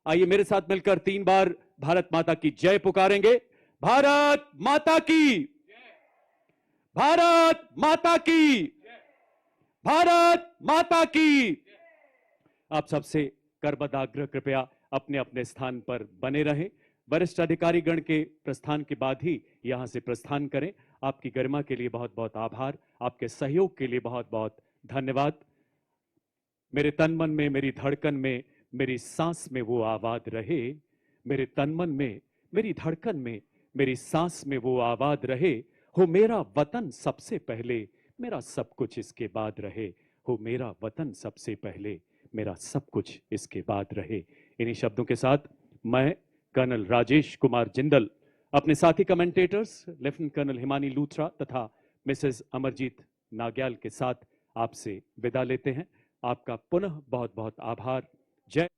आइए मेरे साथ मिलकर 3 बार भारत माता की जय पुकारेंगे। भारत माता की, भारत माता की, भारत माता की। आप सबसे करबद्ध कृपया अपने अपने स्थान पर बने रहें। वरिष्ठ अधिकारी गण के प्रस्थान के बाद ही यहां से प्रस्थान करें। आपकी गरिमा के लिए बहुत बहुत आभार, आपके सहयोग के लिए बहुत बहुत धन्यवाद। मेरे तन मन में, मेरी धड़कन में, मेरी सांस में वो आवाज रहे। मेरे तन मन में, मेरी धड़कन में, मेरी सांस में वो आवाज रहे। हो मेरा वतन सबसे पहले, मेरा सब कुछ इसके बाद रहे। हो मेरा वतन सबसे पहले, मेरा सब कुछ इसके बाद रहे। इन्हीं शब्दों के साथ मैं कर्नल राजेश कुमार जिंदल अपने साथी commentators lieutenant colonel Himani Luthra तथा मिसेस अमरजीत नाग्याल के साथ आपसे विदा लेते हैं। आपका पुनः बहुत बहुत आभार। जय